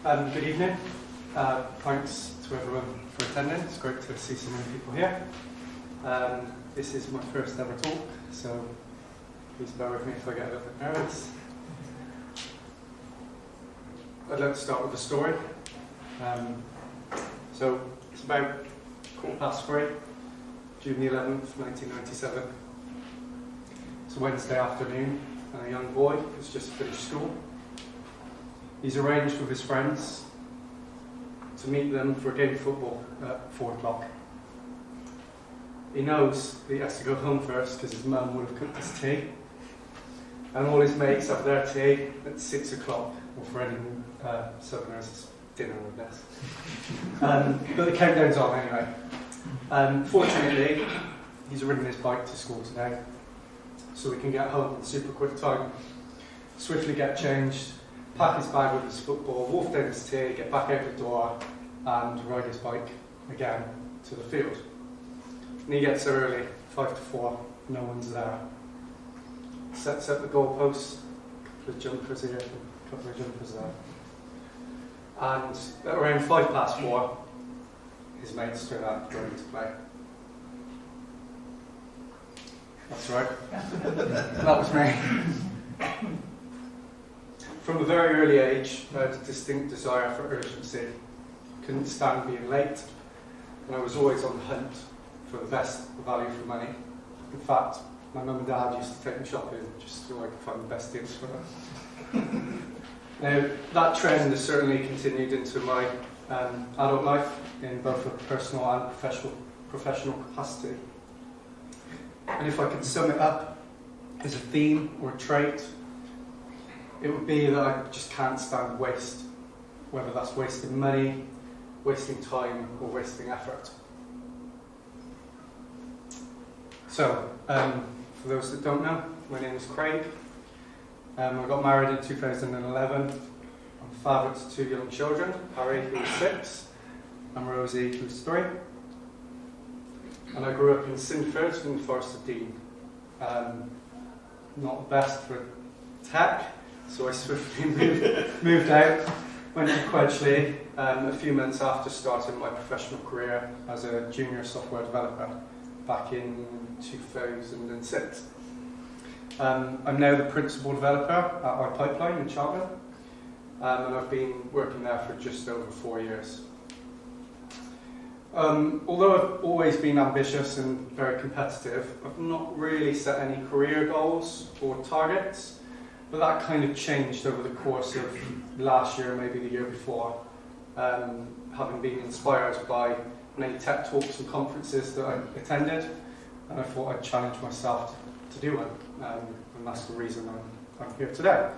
Good evening. Thanks to everyone for attending. It's great to see so many people here. This is my first ever talk, so please bear with me if I get a little bit nervous. I'd like to start with a story. So it's about 3:15, June the 11th, 1997. It's a Wednesday afternoon, and a young boy who's just finished school. He's arranged with his friends to meet them for a game of football at 4 o'clock. He knows that he has to go home first because his mum would have cooked his tea, and all his mates have their tea at 6 o'clock, or for any Southerners, it's dinner with this. But the countdown's on anyway. Fortunately, he's ridden his bike to school today, so we can get home in super quick time, swiftly get changed, pack his bag with his football, wolf down his tea, get back out the door, and ride his bike again to the field. And he gets there early, 5 to 4, no one's there. Sets up the goalposts, a couple of jumpers here, a couple of jumpers there. And at around 4:05, his mates turn up ready to play. That's right. That was me. From a very early age, I had a distinct desire for urgency. Couldn't stand being late, and I was always on the hunt for the best value for money. In fact, my mum and dad used to take me shopping just so I could find the best deals for them. Now, that trend has certainly continued into my adult life in both a personal and professional capacity. And if I could sum it up as a theme or a trait, it would be that I just can't stand waste, whether that's wasting money, wasting time, or wasting effort. So, for those that don't know, my name is Craig. I got married in 2011. I'm a father to 2 young children, Harry, who's 6, and Rosie, who's 3. And I grew up in Sinford in the Forest of Dean. Not the best for tech, so I swiftly moved out, went to Quedgeley a few months after starting my professional career as a junior software developer back in 2006. I'm now the principal developer at our pipeline in Cheltenham, and I've been working there for just over 4 years. Although I've always been ambitious and very competitive, I've not really set any career goals or targets, but that kind of changed over the course of last year, maybe the year before, having been inspired by many tech talks and conferences that I attended, and I thought I'd challenge myself to do one, and that's the reason I'm here today.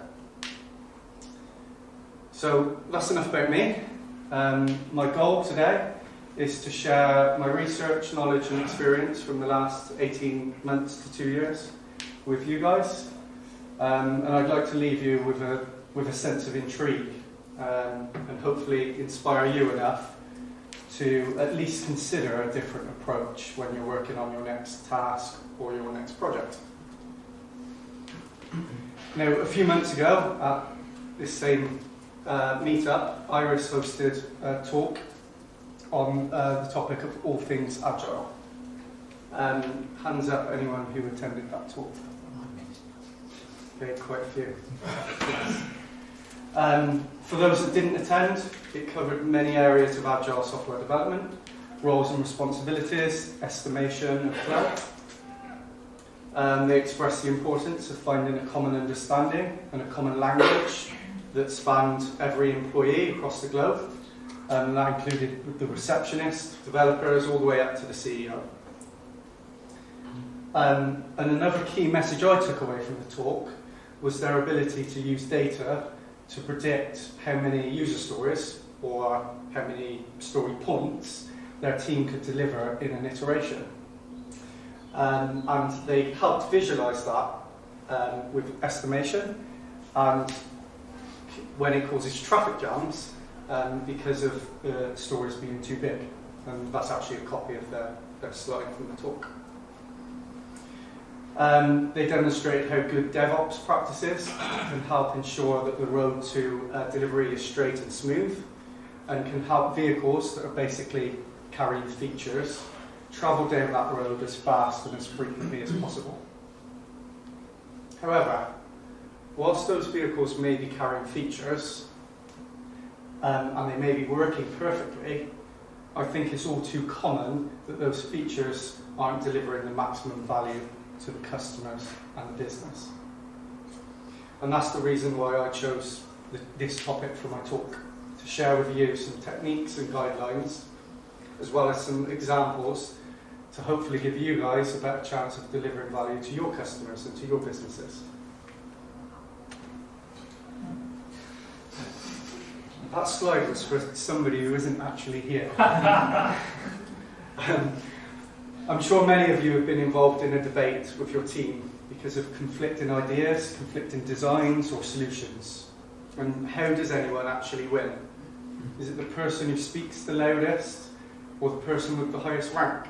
So that's enough about me. My goal today is to share my research, knowledge and experience from the last 18 months to 2 years with you guys. And I'd like to leave you with a sense of intrigue and hopefully inspire you enough to at least consider a different approach when you're working on your next task or your next project. Now, a few months ago at this same meetup, Iris hosted a talk on the topic of all things agile. Hands up anyone who attended that talk. Okay, quite a few. Yes. For those that didn't attend, it covered many areas of agile software development, roles and responsibilities, estimation and flow. They expressed the importance of finding a common understanding and a common language that spanned every employee across the globe. And that included the receptionist, developers, all the way up to the CEO. And another key message I took away from the talk was their ability to use data to predict how many user stories or how many story points their team could deliver in an iteration. And they helped visualize that with estimation and when it causes traffic jams because of the stories being too big. And that's actually a copy of their slide from the talk. They demonstrate how good DevOps practices can help ensure that the road to delivery is straight and smooth, and can help vehicles that are basically carrying features travel down that road as fast and as frequently as possible. However, whilst those vehicles may be carrying features, and they may be working perfectly, I think it's all too common that those features aren't delivering the maximum value to the customers and the business. And that's the reason why I chose this topic for my talk, to share with you some techniques and guidelines, as well as some examples to hopefully give you guys a better chance of delivering value to your customers and to your businesses. That slide was for somebody who isn't actually here. I'm sure many of you have been involved in a debate with your team because of conflicting ideas, conflicting designs or solutions. And how does anyone actually win? Is it the person who speaks the loudest or the person with the highest rank?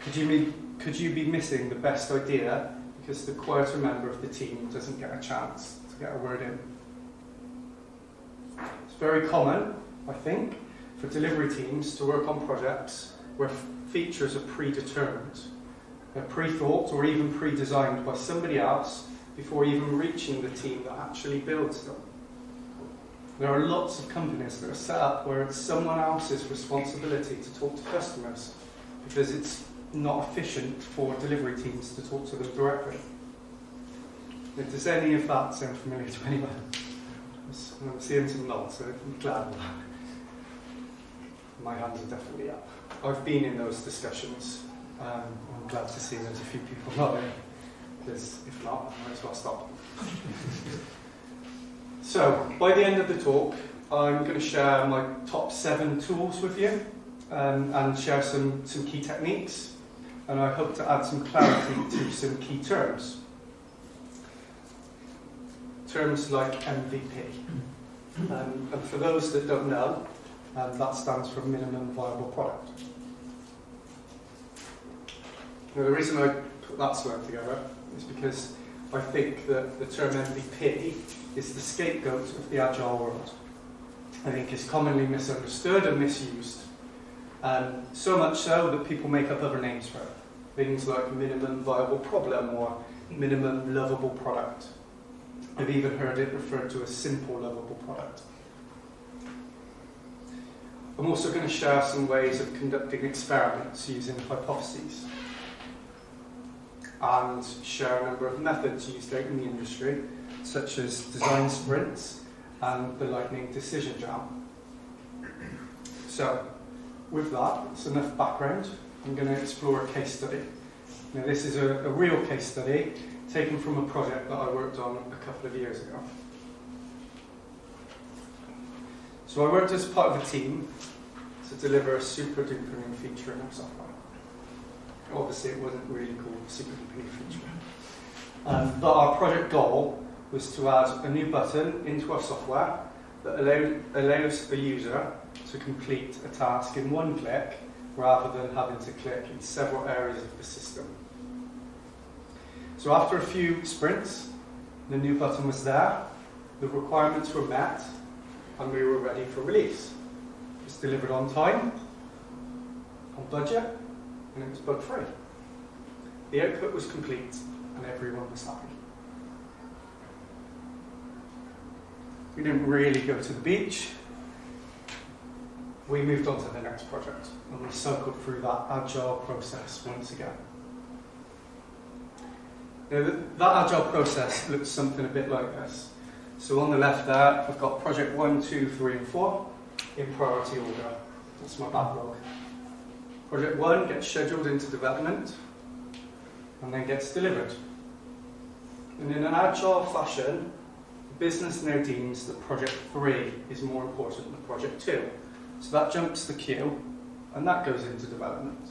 Could you be missing the best idea because the quieter member of the team doesn't get a chance to get a word in? It's very common, I think, for delivery teams to work on projects where features are predetermined. They're pre-thought or even pre-designed by somebody else before even reaching the team that actually builds them. There are lots of companies that are set up where it's someone else's responsibility to talk to customers because it's not efficient for delivery teams to talk to them directly. Does any of that sound familiar to anyone? I'm seeing some nods, so I'm glad of that. My hands are definitely up. I've been in those discussions. I'm glad to see there's a few people nodding, because if not, I might as well stop. So, by the end of the talk, I'm going to share my top 7 tools with you and share some key techniques, and I hope to add some clarity to some key terms. Terms like MVP. And for those that don't know, that stands for minimum viable product. Now, the reason I put that slide together is because I think that the term MVP is the scapegoat of the agile world. I think it's commonly misunderstood and misused. So much so that people make up other names for it. Things like minimum viable problem or minimum lovable product. I've even heard it referred to as simple lovable product. I'm also going to share some ways of conducting experiments using hypotheses, and share a number of methods used out in the industry, such as design sprints and the lightning decision jam. So, with that, it's enough background. I'm going to explore a case study. Now, this is a real case study taken from a project that I worked on a couple of years ago. So I worked as part of a team to deliver a super duper new feature in our software. Obviously, it wasn't really called a super duper new feature. But our project goal was to add a new button into our software that allows a user to complete a task in one click rather than having to click in several areas of the system. So after a few sprints, the new button was there, the requirements were met, and we were ready for release. It was delivered on time, on budget, and it was bug-free. The output was complete, and everyone was happy. We didn't really go to the beach. We moved on to the next project, and we cycled through that agile process once again. Now, that agile process looks something a bit like this. So on the left there, I've got project 1, 2, 3, and 4 in priority order. That's my backlog. Project 1 gets scheduled into development and then gets delivered. And in an agile fashion, the business now deems that project 3 is more important than project 2. So that jumps the queue and that goes into development.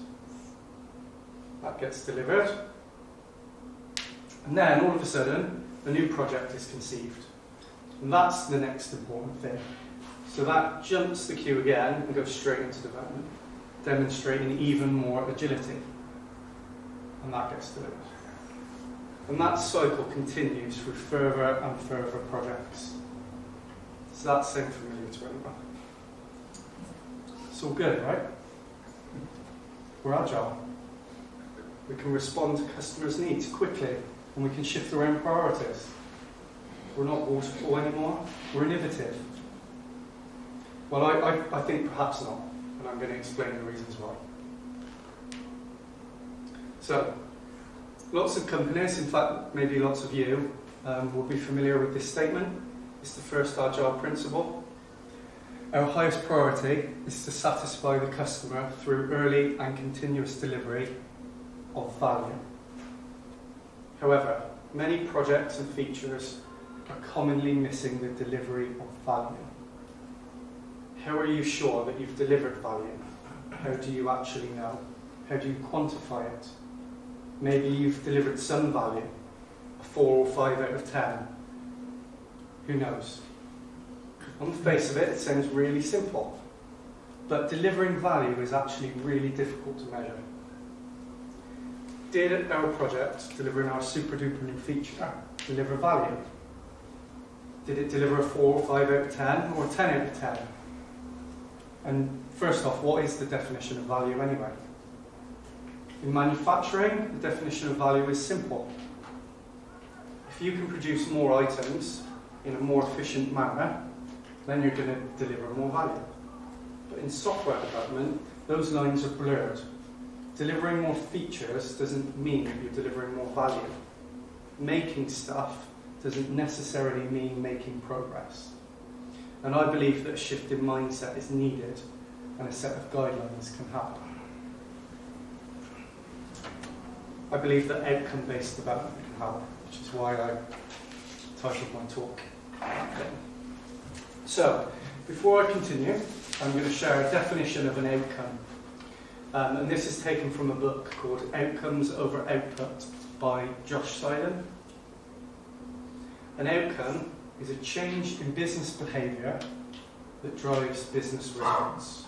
That gets delivered. And then, all of a sudden, a new project is conceived. And that's the next important thing. So that jumps the queue again and goes straight into development, demonstrating even more agility. And that gets delivered. And that cycle continues through further and further projects. Does that sound familiar to anyone? It's all good, right? We're agile. We can respond to customers' needs quickly, and we can shift around priorities. We're not waterfall anymore, we're innovative. Well, I think perhaps not, and I'm going to explain the reasons why. So, lots of companies, in fact maybe lots of you, will be familiar with this statement. It's the first agile principle. Our highest priority is to satisfy the customer through early and continuous delivery of value. However, many projects and features are commonly missing the delivery of value. How are you sure that you've delivered value? How do you actually know? How do you quantify it? Maybe you've delivered some value, a 4 or 5 out of 10. Who knows? On the face of it, it sounds really simple. But delivering value is actually really difficult to measure. Did our project, delivering our super duper new feature, deliver value? Did it deliver a 4 or 5 out of 10 or a 10 out of 10? And first off, what is the definition of value anyway? In manufacturing, the definition of value is simple. If you can produce more items in a more efficient manner, then you're going to deliver more value. But in software development, those lines are blurred. Delivering more features doesn't mean that you're delivering more value. Making stuff doesn't necessarily mean making progress. And I believe that a shift in mindset is needed and a set of guidelines can happen. I believe that outcome-based development can help, which is why I titled my talk that thing. So, before I continue, I'm going to share a definition of an outcome. And this is taken from a book called Outcomes Over Output by Josh Seiden. An outcome is a change in business behaviour that drives business results.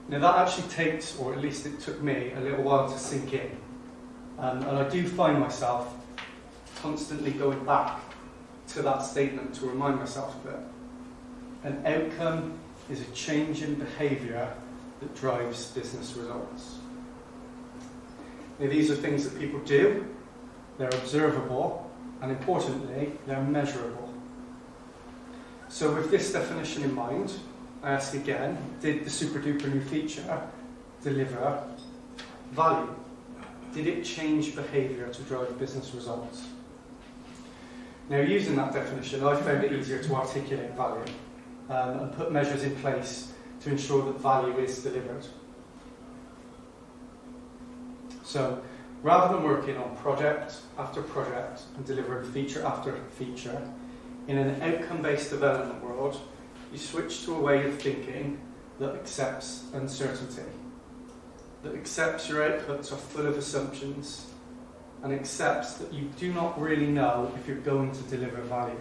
Now that actually takes, or at least it took me, a little while to sink in. And I do find myself constantly going back to that statement to remind myself that an outcome is a change in behaviour that drives business results. Now, these are things that people do, they're observable, and importantly, they're measurable. So with this definition in mind, I ask again, did the super duper new feature deliver value? Did it change behaviour to drive business results? Now, using that definition, I found it easier to articulate value and put measures in place to ensure that value is delivered. So, rather than working on project after project and delivering feature after feature, in an outcome-based development world, you switch to a way of thinking that accepts uncertainty, that accepts your outputs are full of assumptions, and accepts that you do not really know if you're going to deliver value.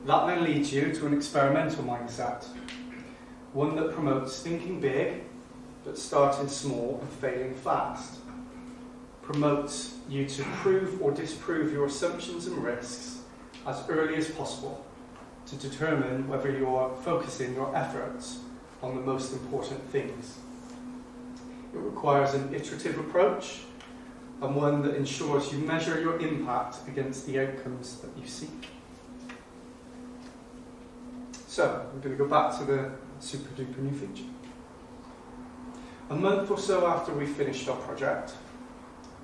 That then leads you to an experimental mindset, one that promotes thinking big, but starting small and failing fast. Promotes you to prove or disprove your assumptions and risks as early as possible to determine whether you're focusing your efforts on the most important things. It requires an iterative approach and one that ensures you measure your impact against the outcomes that you seek. So, we're going to go back to the super duper new feature. A month or so after we finished our project,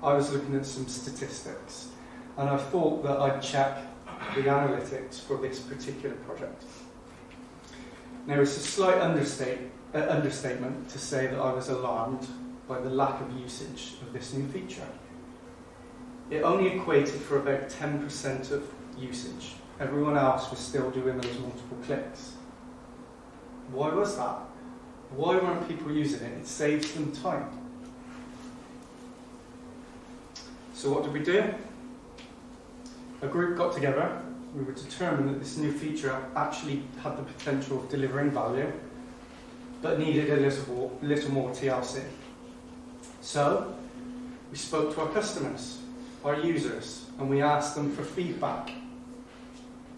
I was looking at some statistics and I thought that I'd check the analytics for this particular project. Now, it's a slight understatement to say that I was alarmed by the lack of usage of this new feature. It only equated for about 10% of usage. Everyone else was still doing those multiple clicks. Why was that? Why weren't people using it? It saves them time. So what did we do? A group got together. We were determined that this new feature actually had the potential of delivering value, but needed a little more TLC. So We spoke to our customers, our users, and we asked them for feedback.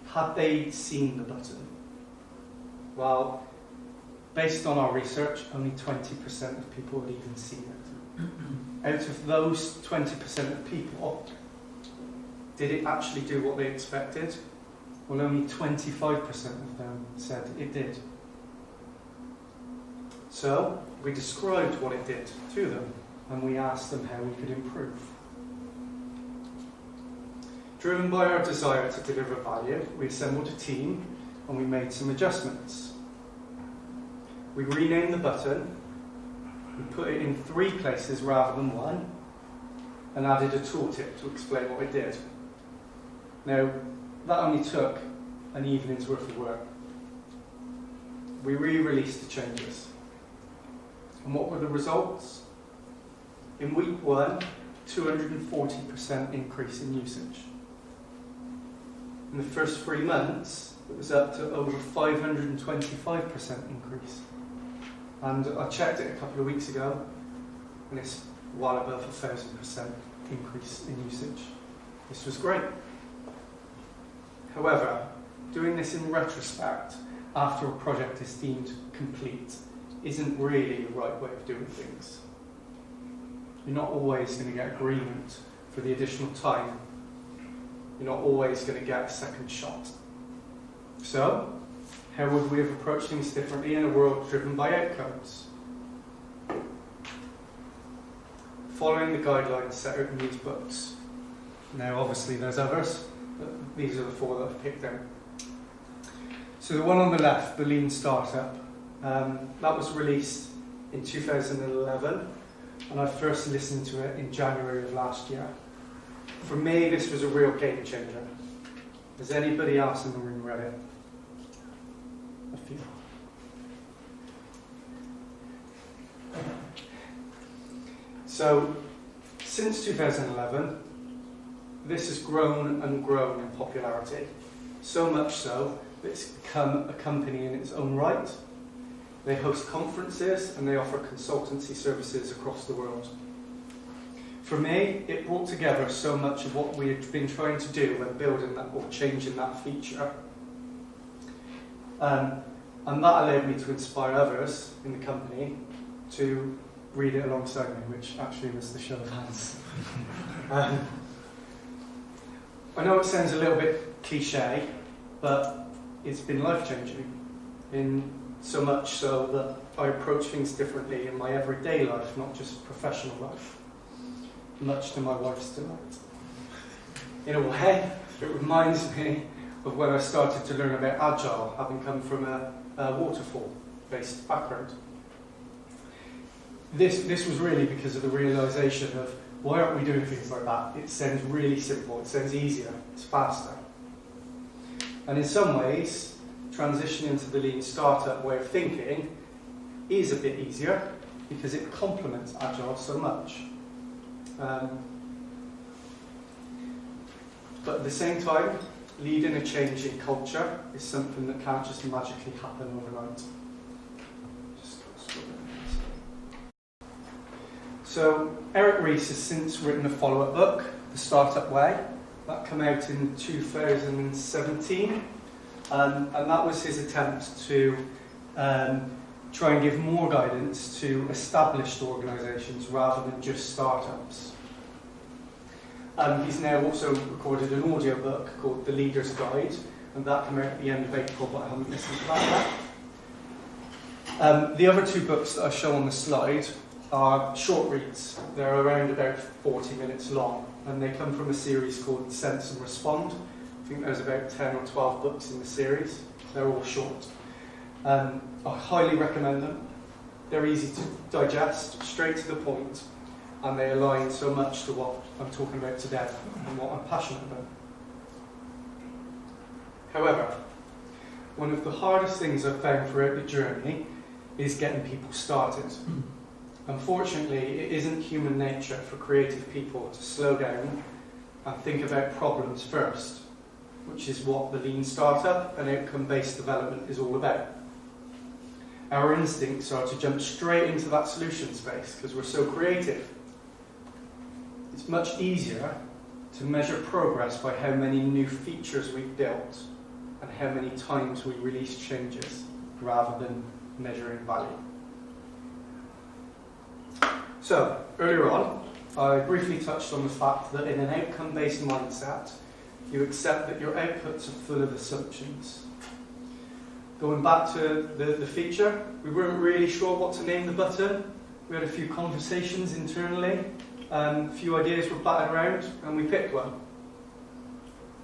Had they seen the button? Well, based on our research, only 20% of people had even seen it. Out of those 20% of people, did it actually do what they expected? Well, only 25% of them said it did. So, we described what it did to them, and we asked them how we could improve. Driven by our desire to deliver value, we assembled a team and we made some adjustments. We renamed the button, we put it in 3 places rather than 1, and added a tooltip to explain what it did. Now, that only took an evening's worth of work. We re-released the changes. And what were the results? In week 1, 240% increase in usage. In the first 3 months, it was up to over 525% increase. And I checked it a couple of weeks ago, and it's well above 1,000% increase in usage. This was great. However, doing this in retrospect, after a project is deemed complete, isn't really the right way of doing things. You're not always going to get agreement for the additional time. You're not always going to get a second shot. So, how would we have approached things differently in a world driven by outcomes? Following the guidelines set out in these books. Now, obviously, there's others, but these are the 4 that I've picked out. So, the one on the left, the Lean Startup, that was released in 2011, and I first listened to it in January of last year. For me, this was a real game changer. Has anybody else in the room read it? A few. So, since 2011, this has grown and grown in popularity. So much so that it's become a company in its own right. They host conferences and they offer consultancy services across the world. For me, it brought together so much of what we had been trying to do when building that or changing that feature. And that allowed me to inspire others in the company to read it alongside me, which actually was the show of hands. I know it sounds a little bit cliche, but it's been life-changing, in so much so that I approach things differently in my everyday life, not just professional life, much to my wife's delight. In a way, it reminds me of when I started to learn about Agile, having come from a waterfall-based background. This was really because of the realisation of, why aren't we doing things like that? It sounds really simple, it sounds easier, it's faster. And in some ways, transitioning to the Lean Startup way of thinking is a bit easier because it complements Agile so much. But at the same time, leading a change in culture is something that can't just magically happen overnight. So Eric Ries has since written a follow-up book, The Startup Way, that came out in 2017, and that was his attempt to try and give more guidance to established organisations rather than just startups. He's now also recorded an audio book called The Leader's Guide, and that came out at the end of April, but I haven't listened to that yet. The other 2 books that I show on the slide are short reads. They're around about 40 minutes long, and they come from a series called Sense and Respond. I think there's about 10 or 12 books in the series. They're all short. I highly recommend them. They're easy to digest, straight to the point, and they align so much to what I'm talking about today and what I'm passionate about. However, one of the hardest things I've found throughout the journey is getting people started. Unfortunately, it isn't human nature for creative people to slow down and think about problems first, which is what the Lean Startup and outcome-based development is all about. Our instincts are to jump straight into that solution space because we're so creative. it's much easier to measure progress by how many new features we've built and how many times we release changes, rather than measuring value. So, earlier on, I briefly touched on the fact that in an outcome-based mindset, you accept that your outputs are full of assumptions. Going back to the feature, we weren't really sure what to name the button. We had a few conversations internally, a few ideas were batted around, and we picked one.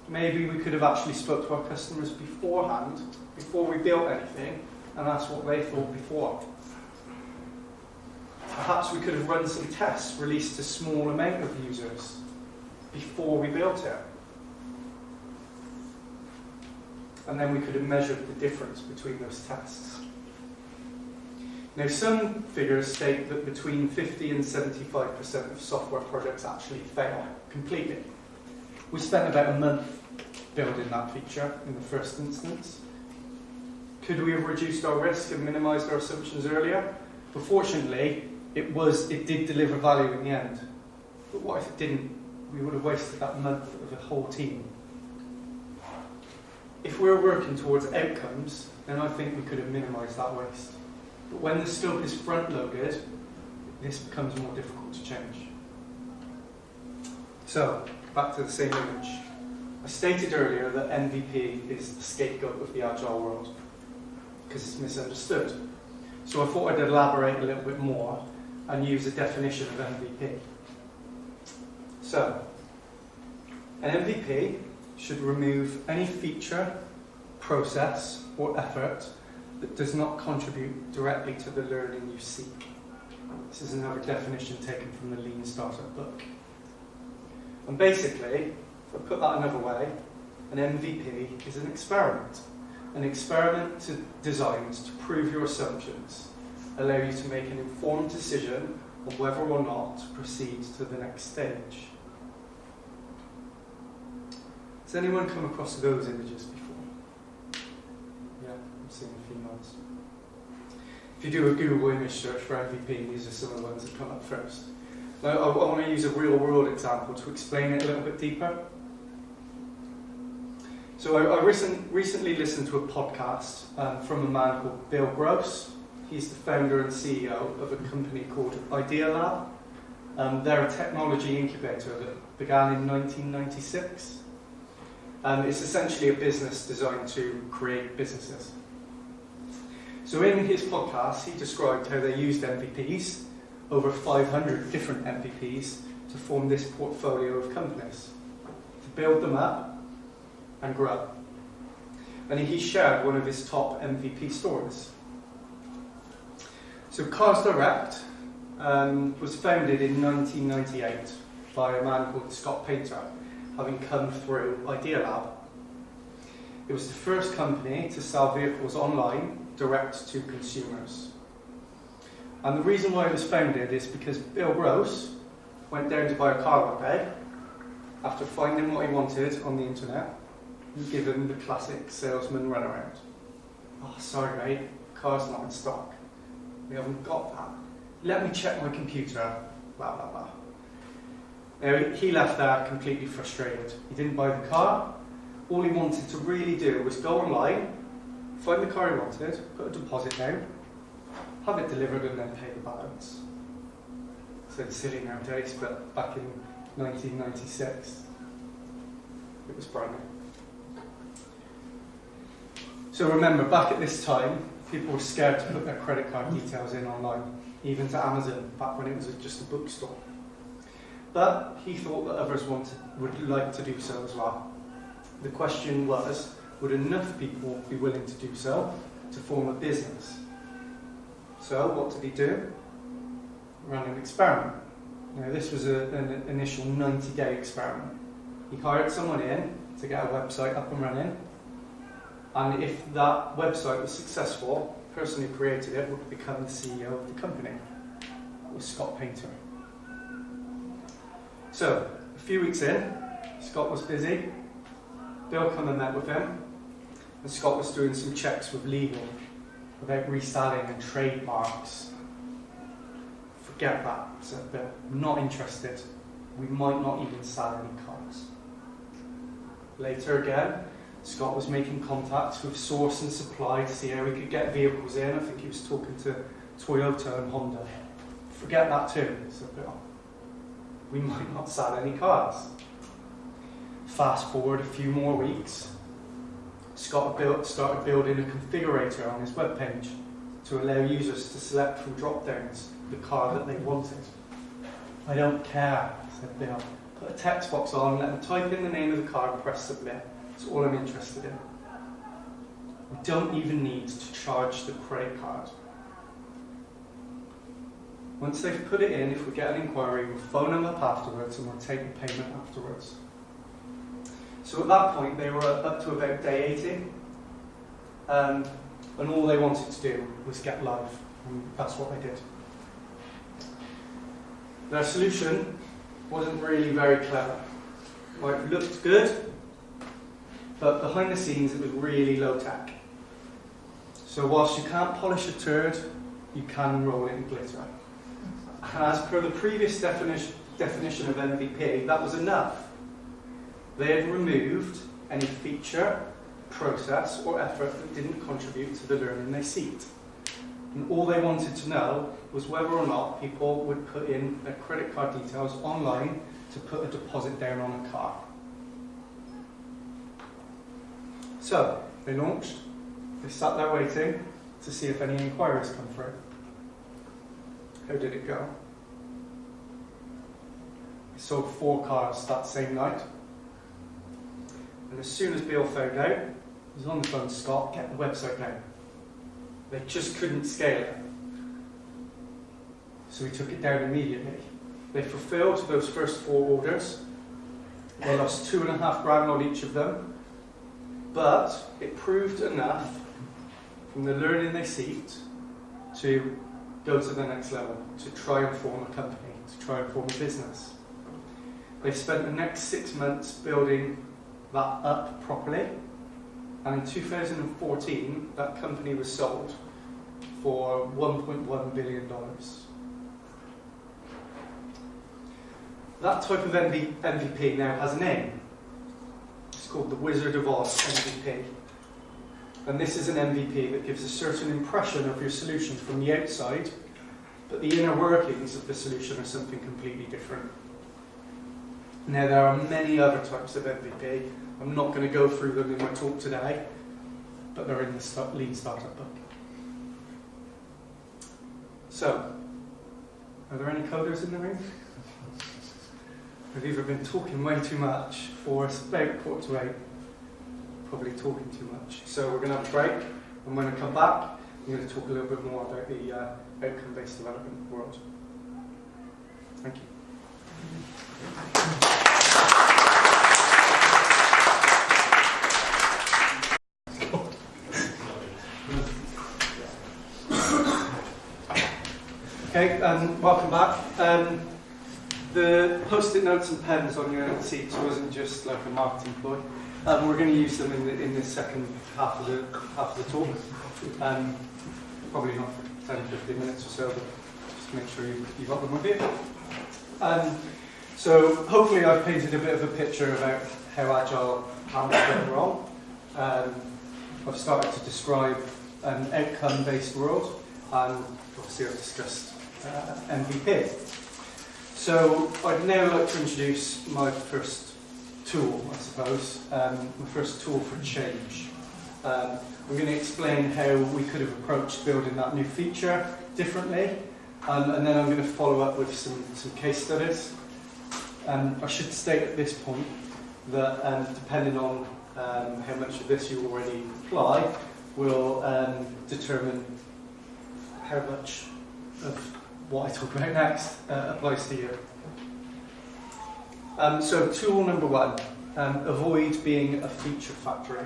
Maybe we could have actually spoke to our customers beforehand, before we built anything, and asked what they thought before. Perhaps we could have run some tests, released a small amount of users before we built it. And then we could have measured the difference between those tests. Now, some figures state that between 50 and 75% of software projects actually fail completely. We spent about a month building that feature in the first instance. Could we have reduced our risk and minimised our assumptions earlier? But fortunately, it did deliver value in the end. But what if it didn't? We would have wasted that month of a whole team. If we're working towards outcomes, then I think we could have minimised that waste. But when the scope is front-loaded, this becomes more difficult to change. So, back to the same image. I stated earlier that MVP is the scapegoat of the Agile world, because it's misunderstood. So I thought I'd elaborate a little bit more and use a definition of MVP. So, an MVP should remove any feature, process, or effort that does not contribute directly to the learning you seek. This is another definition taken from the Lean Startup book. And basically, if I put that another way, an MVP is an experiment designed to prove your assumptions, allow you to make an informed decision on whether or not to proceed to the next stage. Has anyone come across those images before? Yeah, I'm seeing a few nods. If you do a Google image search for MVP, these are some of the ones that come up first. Now, I want to use a real-world example to explain it a little bit deeper. So I recently listened to a podcast from a man called Bill Gross. He's the founder and CEO of a company called Idea Lab. They're a technology incubator that began in 1996. It's essentially a business designed to create businesses. So in his podcast, he described how they used MVPs, over 500 different MVPs, to form this portfolio of companies, to build them up and grow. And he shared one of his top MVP stories. So Cars Direct was founded in 1998 by a man called Scott Painter, having come through Idea Lab. It was the first company to sell vehicles online, direct to consumers. And the reason why it was founded is because Bill Gross went down to buy a car one day, after finding what he wanted on the internet, and given the classic salesman runaround. Oh, sorry mate, car's not in stock. We haven't got that. Let me check my computer, blah, blah, blah. Now, he left there completely frustrated. He didn't buy the car. All he wanted to really do was go online, find the car he wanted, put a deposit down, have it delivered, and then pay the balance. So it's silly nowadays, but back in 1996, it was brand new. So remember, back at this time, people were scared to put their credit card details in online, even to Amazon, back when it was just a bookstore. But he thought that others would like to do so as well. The question was, would enough people be willing to do so to form a business? So what did he do? Ran an experiment. Now this was an initial 90-day experiment. He hired someone in to get a website up and running, and if that website was successful, the person who created it would become the CEO of the company. That was Scott Painter. So, a few weeks in, Scott was busy. Bill came and met with him, and Scott was doing some checks with legal about reselling and trademarks. Forget that, said Bill. I'm not interested. we might not even sell any cars. Later again, Scott was making contacts with source and supply to see how we could get vehicles in. I think he was talking to Toyota and Honda. Forget that too. So, we might not sell any cars. Fast forward a few more weeks, Scott started building a configurator on his webpage to allow users to select from drop-downs the car that they wanted. I don't care, said Bill. Put a text box on, let them type in the name of the car and press submit. That's all I'm interested in. We don't even need to charge the credit card. Once they've put it in, if we get an inquiry, we'll phone them up afterwards and we'll take the payment afterwards. So at that point, they were up to about day 80, and all they wanted to do was get live, and that's what they did. Their solution wasn't really very clever. It looked good, but behind the scenes it was really low tech. So whilst you can't polish a turd, you can roll it in glitter. And as per the previous definition of MVP, that was enough. They had removed any feature, process, or effort that didn't contribute to the learning they seeked. And all they wanted to know was whether or not people would put in their credit card details online to put a deposit down on a car. So, they launched. They sat there waiting to see if any inquiries come through. How did it go? They sold 4 cars that same night. And as soon as Bill found out, he was on the phone to Scott, get the website down. They just couldn't scale it. So we took it down immediately. They fulfilled those first 4 orders. They lost $2.5 grand on each of them. But it proved enough from the learning they seeked to go to the next level, to try and form a company, to try and form a business. They spent the next 6 months building that up properly, and in 2014 that company was sold for $1.1 billion. That type of MVP now has a name. It's called the Wizard of Oz MVP. And this is an MVP that gives a certain impression of your solution from the outside, but the inner workings of the solution are something completely different. Now, there are many other types of MVP. I'm not going to go through them in my talk today, but they're in the Lean Startup book. So, are there any coders in the room? I've either been talking way too much, or it's about 7:45, probably talking too much. So we're going to have a break, and when I come back, I'm going to talk a little bit more about the outcome-based development world. Thank you. Okay, welcome back. The post-it notes and pens on your seats wasn't just like a marketing ploy. We're going to use them in the second half of the talk. Probably not for 10-15 minutes or so, but just make sure you've got them with you. So hopefully I've painted a bit of a picture about how agile can get wrong. I've started to describe an outcome-based world, and obviously I've discussed MVP. So I'd now like to introduce my first tool, I suppose, my first tool for change. I'm going to explain how we could have approached building that new feature differently, and then I'm going to follow up with some case studies. I should state at this point that depending on how much of this you already apply will determine how much of what I talk about next applies to you. So tool number 1, avoid being a feature factory.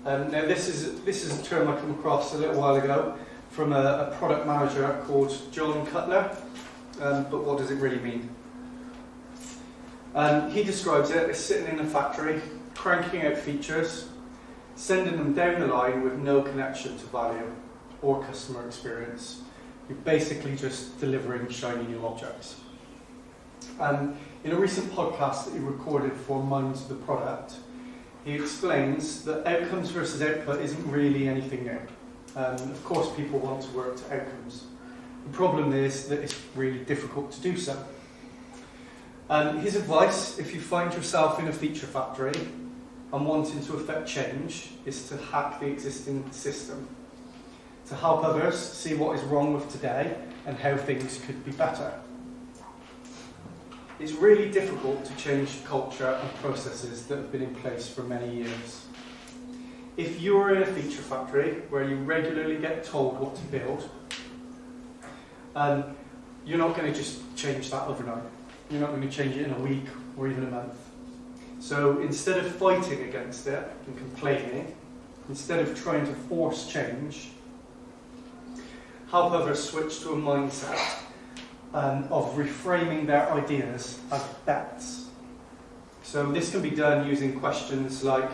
Now this is a term I come across a little while ago from a product manager called John Cutler, but what does it really mean? He describes it as sitting in a factory, cranking out features, sending them down the line with no connection to value or customer experience. You're basically just delivering shiny new objects. In a recent podcast that he recorded for Mind the Product, he explains that outcomes versus output isn't really anything new. Of course, people want to work to outcomes. The problem is that it's really difficult to do so. His advice, if you find yourself in a feature factory and wanting to affect change, is to hack the existing system, to help others see what is wrong with today and how things could be better. It's really difficult to change culture and processes that have been in place for many years. If you're in a feature factory where you regularly get told what to build, you're not going to just change that overnight. You're not going to change it in a week or even a month. So instead of fighting against it and complaining, instead of trying to force change, help others switch to a mindset of reframing their ideas as bets. So this can be done using questions like,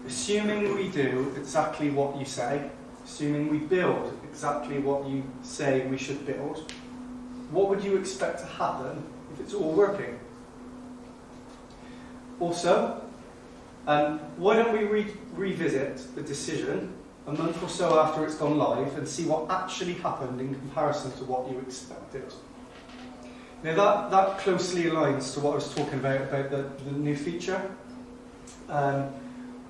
assuming we do exactly what you say, assuming we build exactly what you say we should build, what would you expect to happen if it's all working? Also, why don't we revisit the decision a month or so after it's gone live and see what actually happened in comparison to what you expected? Now that closely aligns to what I was talking about the new feature,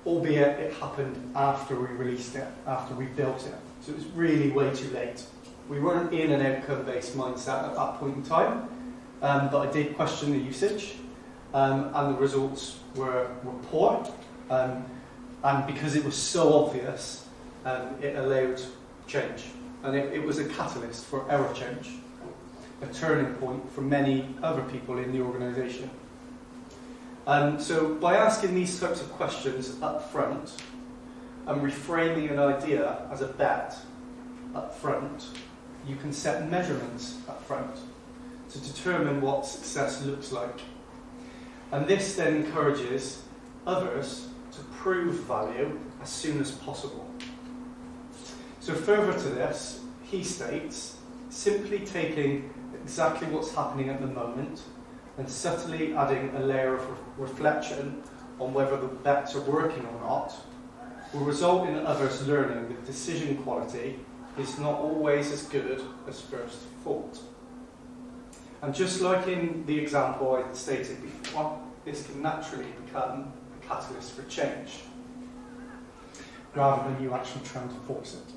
albeit it happened after we released it, after we built it. So it was really way too late. We weren't in an outcome-based mindset at that point in time, but I did question the usage, and the results were poor. And because it was so obvious, it allowed change. And it was a catalyst for error change, a turning point for many other people in the organisation. So by asking these types of questions up front and reframing an idea as a bet up front, you can set measurements up front to determine what success looks like. And this then encourages others to prove value as soon as possible. So further to this, he states, simply taking exactly what's happening at the moment and subtly adding a layer of reflection on whether the bets are working or not will result in others learning that decision quality is not always as good as first thought. And just like in the example I stated before, this can naturally become a catalyst for change, rather than you actually trying to force it.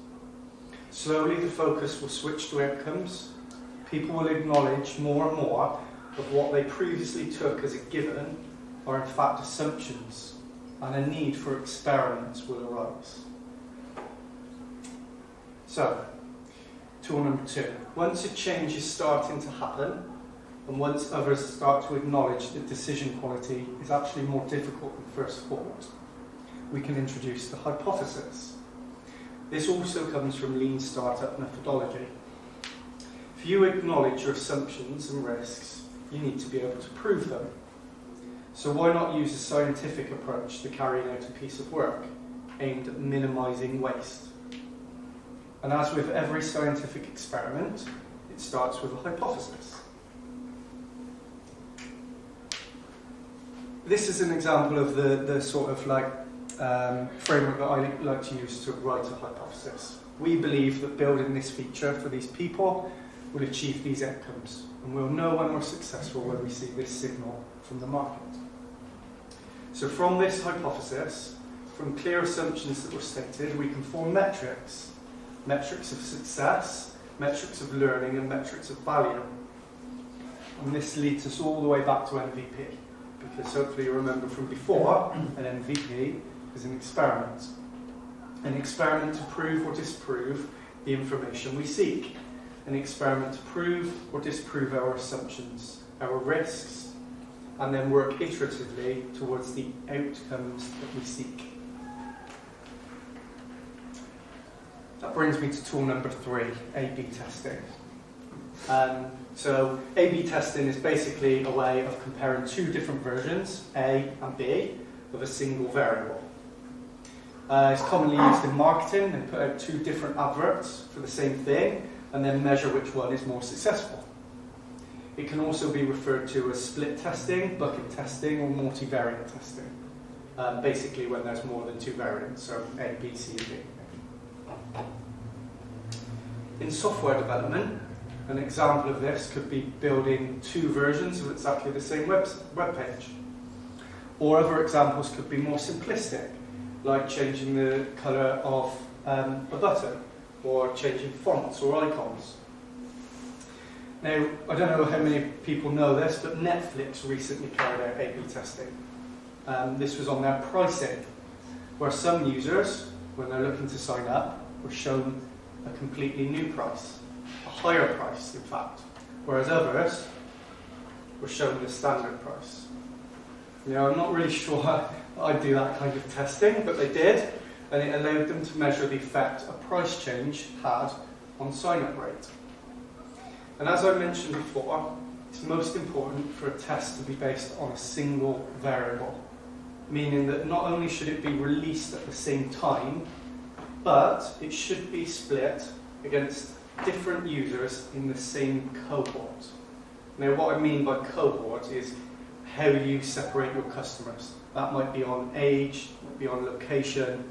Slowly the focus will switch to outcomes. People will acknowledge more and more of what they previously took as a given are in fact assumptions, and a need for experiments will arise. So, tool number 2. Once a change is starting to happen, and once others start to acknowledge that decision quality is actually more difficult than first thought, we can introduce the hypothesis. This also comes from Lean Startup methodology. If you acknowledge your assumptions and risks, you need to be able to prove them. So why not use a scientific approach to carrying out a piece of work aimed at minimising waste? And as with every scientific experiment, it starts with a hypothesis. This is an example of the sort of framework that I like to use to write a hypothesis. We believe that building this feature for these people will achieve these outcomes, and we'll know when we're successful when we see this signal from the market. So from this hypothesis, from clear assumptions that were stated, we can form metrics. Metrics of success, metrics of learning, and metrics of value. And this leads us all the way back to MVP, because hopefully you remember from before, an MVP is an experiment. An experiment to prove or disprove the information we seek. An experiment to prove or disprove our assumptions, our risks, and then work iteratively towards the outcomes that we seek. That brings me to tool number 3, A/B testing. So A/B testing is basically a way of comparing two different versions, A and B, of a single variable. It's commonly used in marketing. They put out two different adverts for the same thing and then measure which one is more successful. It can also be referred to as split testing, bucket testing, or multivariate testing. Basically when there's more than two variants, so A, B, C, D. In software development, an example of this could be building two versions of exactly the same web page. Or other examples could be more simplistic, like changing the colour of a button, or changing fonts or icons. Now, I don't know how many people know this, but Netflix recently carried out A/B testing. This was on their pricing, where some users, when they're looking to sign up, were shown a completely new price, a higher price, in fact, whereas others were shown the standard price. Now, I'm not really sure I'd do that kind of testing, but they did, and it allowed them to measure the effect a price change had on sign-up rate. And as I mentioned before, it's most important for a test to be based on a single variable, meaning that not only should it be released at the same time, but it should be split against different users in the same cohort. Now, what I mean by cohort is how you separate your customers. That might be on age, might be on location,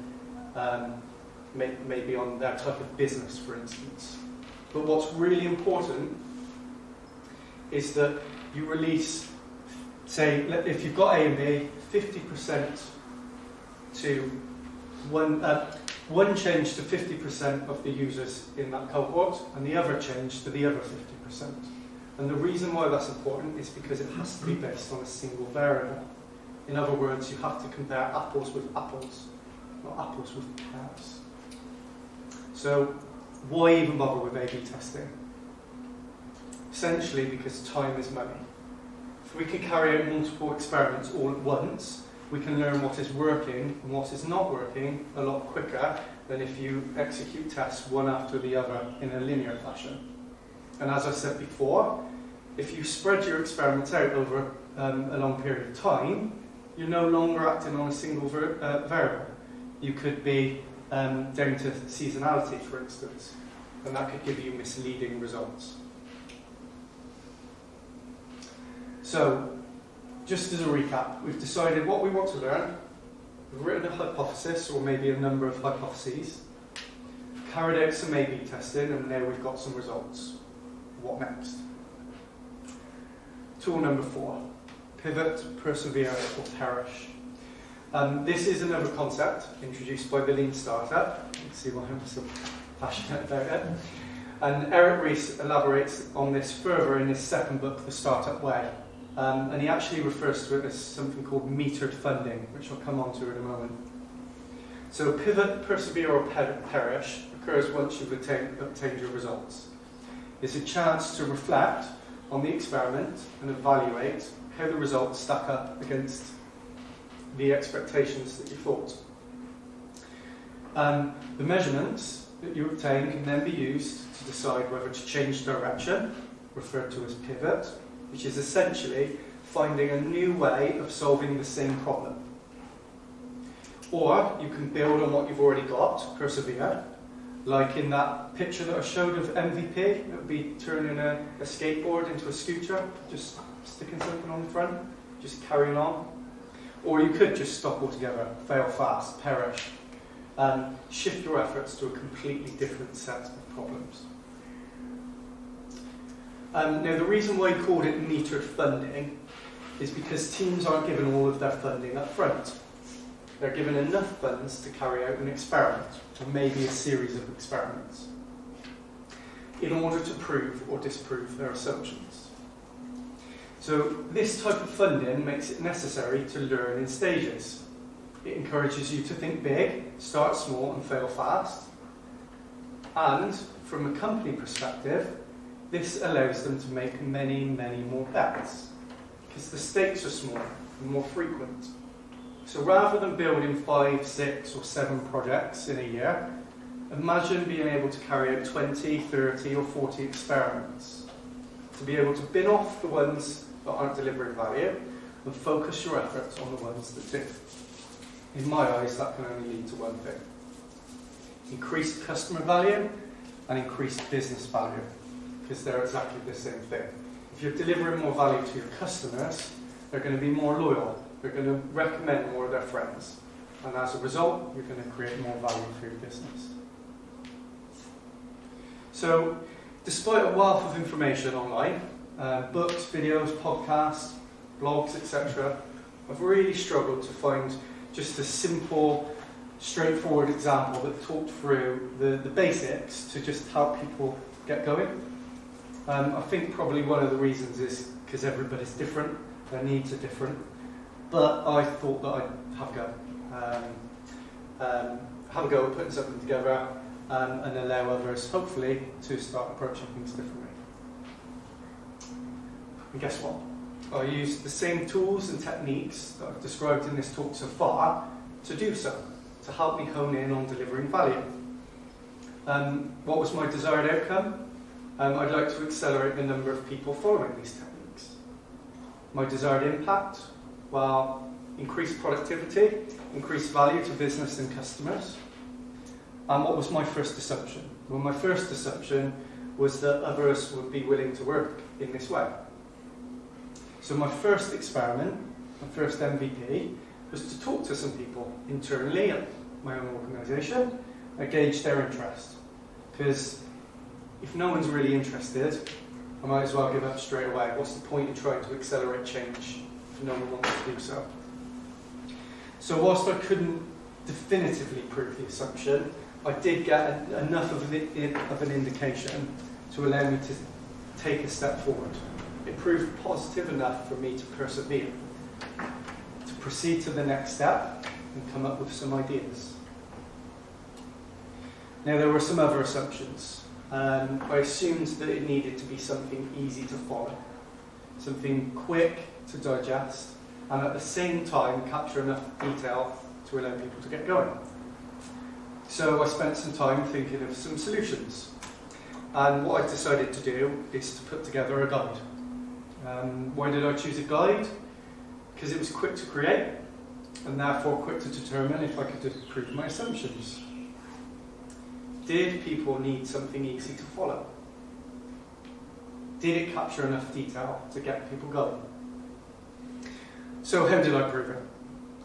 maybe on their type of business, for instance. But what's really important is that you release, say, if you've got A and B, 50% to one change to 50% of the users in that cohort, and the other change to the other 50%. And the reason why that's important is because it has to be based on a single variable. In other words, you have to compare apples with apples, not apples with pears. So, why even bother with A/B testing? Essentially because time is money. If we can carry out multiple experiments all at once, we can learn what is working and what is not working a lot quicker than if you execute tests one after the other in a linear fashion. And as I said before, if you spread your experiments out over a long period of time, you're no longer acting on a single variable. You could be down to seasonality, for instance, and that could give you misleading results. So, just as a recap, we've decided what we want to learn, we've written a hypothesis, or maybe a number of hypotheses, carried out some A/B testing, and now we've got some results. What next? Tool number 4, pivot, persevere, or perish. This is another concept introduced by the Lean Startup. You can see why I'm so passionate about it. And Eric Ries elaborates on this further in his second book, The Startup Way. And he actually refers to it as something called metered funding, which I'll come on to in a moment. So pivot, persevere, or perish occurs once you've obtained your results. It's a chance to reflect on the experiment and evaluate how the results stack up against the expectations that you thought. The measurements that you obtain can then be used to decide whether to change direction, referred to as pivot, which is essentially finding a new way of solving the same problem. Or you can build on what you've already got, persevere, like in that picture that I showed of MVP. It would be turning a skateboard into a scooter, just sticking something on the front, just carrying on. Or you could just stop altogether, fail fast, perish, and shift your efforts to a completely different set of problems. Now, the reason why he called it metered funding is because teams aren't given all of their funding up front. They're given enough funds to carry out an experiment, or maybe a series of experiments, in order to prove or disprove their assumptions. So this type of funding makes it necessary to learn in stages. It encourages you to think big, start small and fail fast. And from a company perspective, this allows them to make many, many more bets, because the stakes are smaller and more frequent. So rather than building 5, 6 or 7 projects in a year, imagine being able to carry out 20, 30 or 40 experiments, to be able to bin off the ones that aren't delivering value and focus your efforts on the ones that do. In my eyes, that can only lead to one thing: increased customer value and increased business value, because they're exactly the same thing. If you're delivering more value to your customers, they're going to be more loyal. They're going to recommend more of their friends. And as a result, you're going to create more value for your business. So, despite a wealth of information online, books, videos, podcasts, blogs, etc., I've really struggled to find just a simple, straightforward example that talked through the basics to just help people get going. I think probably one of the reasons is because everybody's different, their needs are different, but I thought that I'd have a go at putting something together and allow others, hopefully, to start approaching things differently. And guess what? I used the same tools and techniques that I've described in this talk so far to do so, to help me hone in on delivering value. What was my desired outcome? I'd like to accelerate the number of people following these techniques. My desired impact? Well, increase productivity, increase value to business and customers. And what was my first assumption? Well, my first assumption was that others would be willing to work in this way. So my first experiment, my first MVP, was to talk to some people internally at my own organisation and gauge their interest. Because if no one's really interested, I might as well give up straight away. What's the point in trying to accelerate change if no one wants to do so? So whilst I couldn't definitively prove the assumption, I did get enough of an indication to allow me to take a step forward. It proved positive enough for me to persevere, to proceed to the next step and come up with some ideas. Now, there were some other assumptions. I assumed that it needed to be something easy to follow, something quick to digest, and at the same time capture enough detail to allow people to get going. So I spent some time thinking of some solutions. And what I decided to do is to put together a guide. Why did I choose a guide? Because it was quick to create, and therefore quick to determine if I could disprove my assumptions. Did people need something easy to follow? Did it capture enough detail to get people going? So how did I prove it?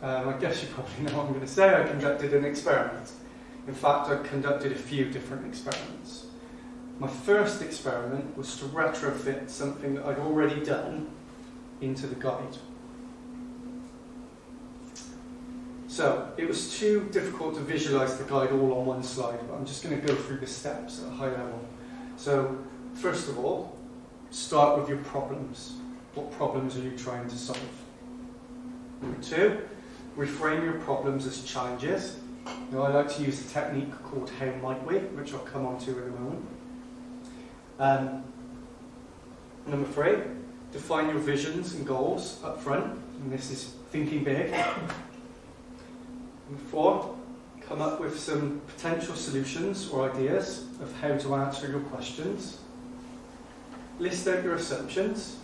I guess you probably know what I'm going to say. I conducted an experiment. In fact, I conducted a few different experiments. My first experiment was to retrofit something that I'd already done into the guide. So, it was too difficult to visualise the guide all on one slide, but I'm just going to go through the steps at a high level. So, first of all, start with your problems. What problems are you trying to solve? Number two, reframe your problems as challenges. Now, I like to use a technique called How Might We, which I'll come on to in a moment. Number three, define your visions and goals up front, and this is thinking big. Number four, come up with some potential solutions or ideas of how to answer your questions. List out your assumptions.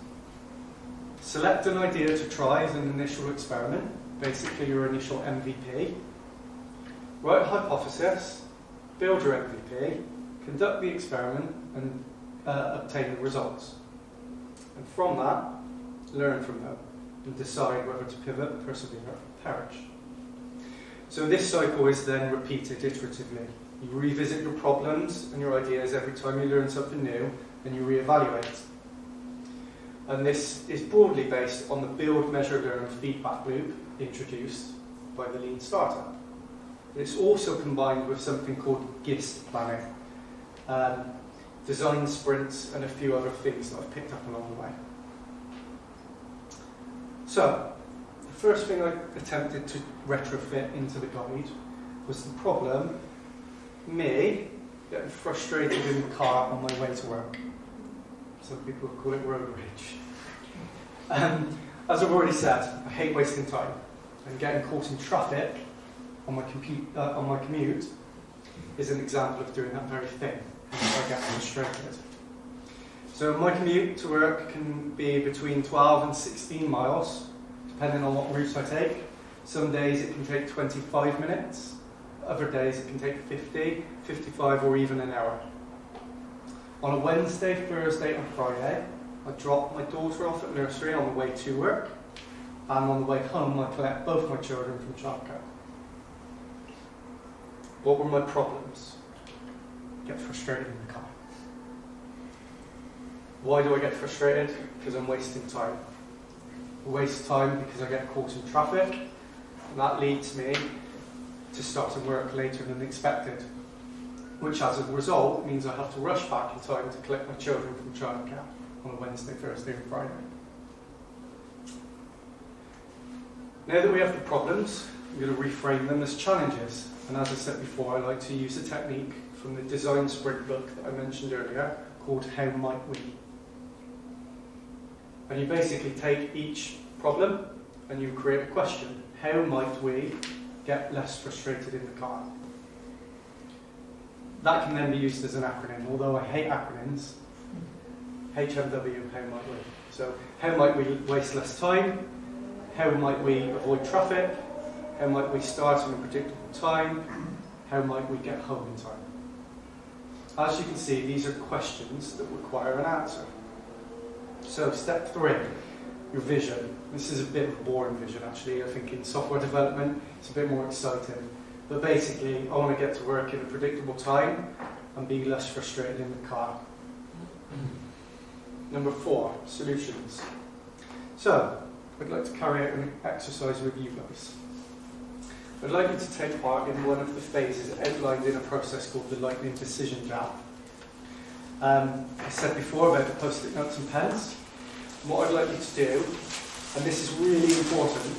Select an idea to try as an initial experiment, basically your initial MVP. Write a hypothesis, build your MVP, conduct the experiment, and obtain the results. And from that, learn from them and decide whether to pivot, persevere, or perish. So this cycle is then repeated iteratively. You revisit your problems and your ideas every time you learn something new, and you reevaluate. And this is broadly based on the build, measure, learn feedback loop introduced by the Lean Startup. It's also combined with something called GIST planning, design sprints, and a few other things that I've picked up along the way. So, the first thing I attempted to retrofit into the guide was the problem, me getting frustrated in the car on my way to work. Some people call it road rage. As I've already said, I hate wasting time, and getting caught in traffic on my commute is an example of doing that very thing. I get frustrated. So my commute to work can be between 12 and 16 miles, depending on what route I take. Some days it can take 25 minutes, other days it can take 50, 55, or even an hour. On a Wednesday, Thursday, and Friday, I drop my daughter off at nursery on the way to work, and on the way home I collect both my children from childcare. What were my problems? Get frustrated in the car. Why do I get frustrated? Because I'm wasting time. I waste time because I get caught in traffic, and that leads me to starting work later than expected, which as a result means I have to rush back in time to collect my children from childcare on a Wednesday, Thursday and Friday. Now that we have the problems, I'm going to reframe them as challenges. And as I said before, I like to use a technique from the design sprint book that I mentioned earlier called How Might We? And you basically take each problem and you create a question. How might we get less frustrated in the car? That can then be used as an acronym, although I hate acronyms. HMW, how might we? So, how might we waste less time? How might we avoid traffic? How might we start on a predictable time? How might we get home in time? As you can see, these are questions that require an answer. So step 3, your vision. This is a bit of a boring vision actually. I think in software development it's a bit more exciting. But basically I want to get to work in a predictable time and be less frustrated in the car. Number 4, solutions. So I'd like to carry out an exercise with you guys. I'd like you to take part in one of the phases outlined in a process called the lightning decision jam. I said before about the post-it notes and pens. What I'd like you to do, and this is really important,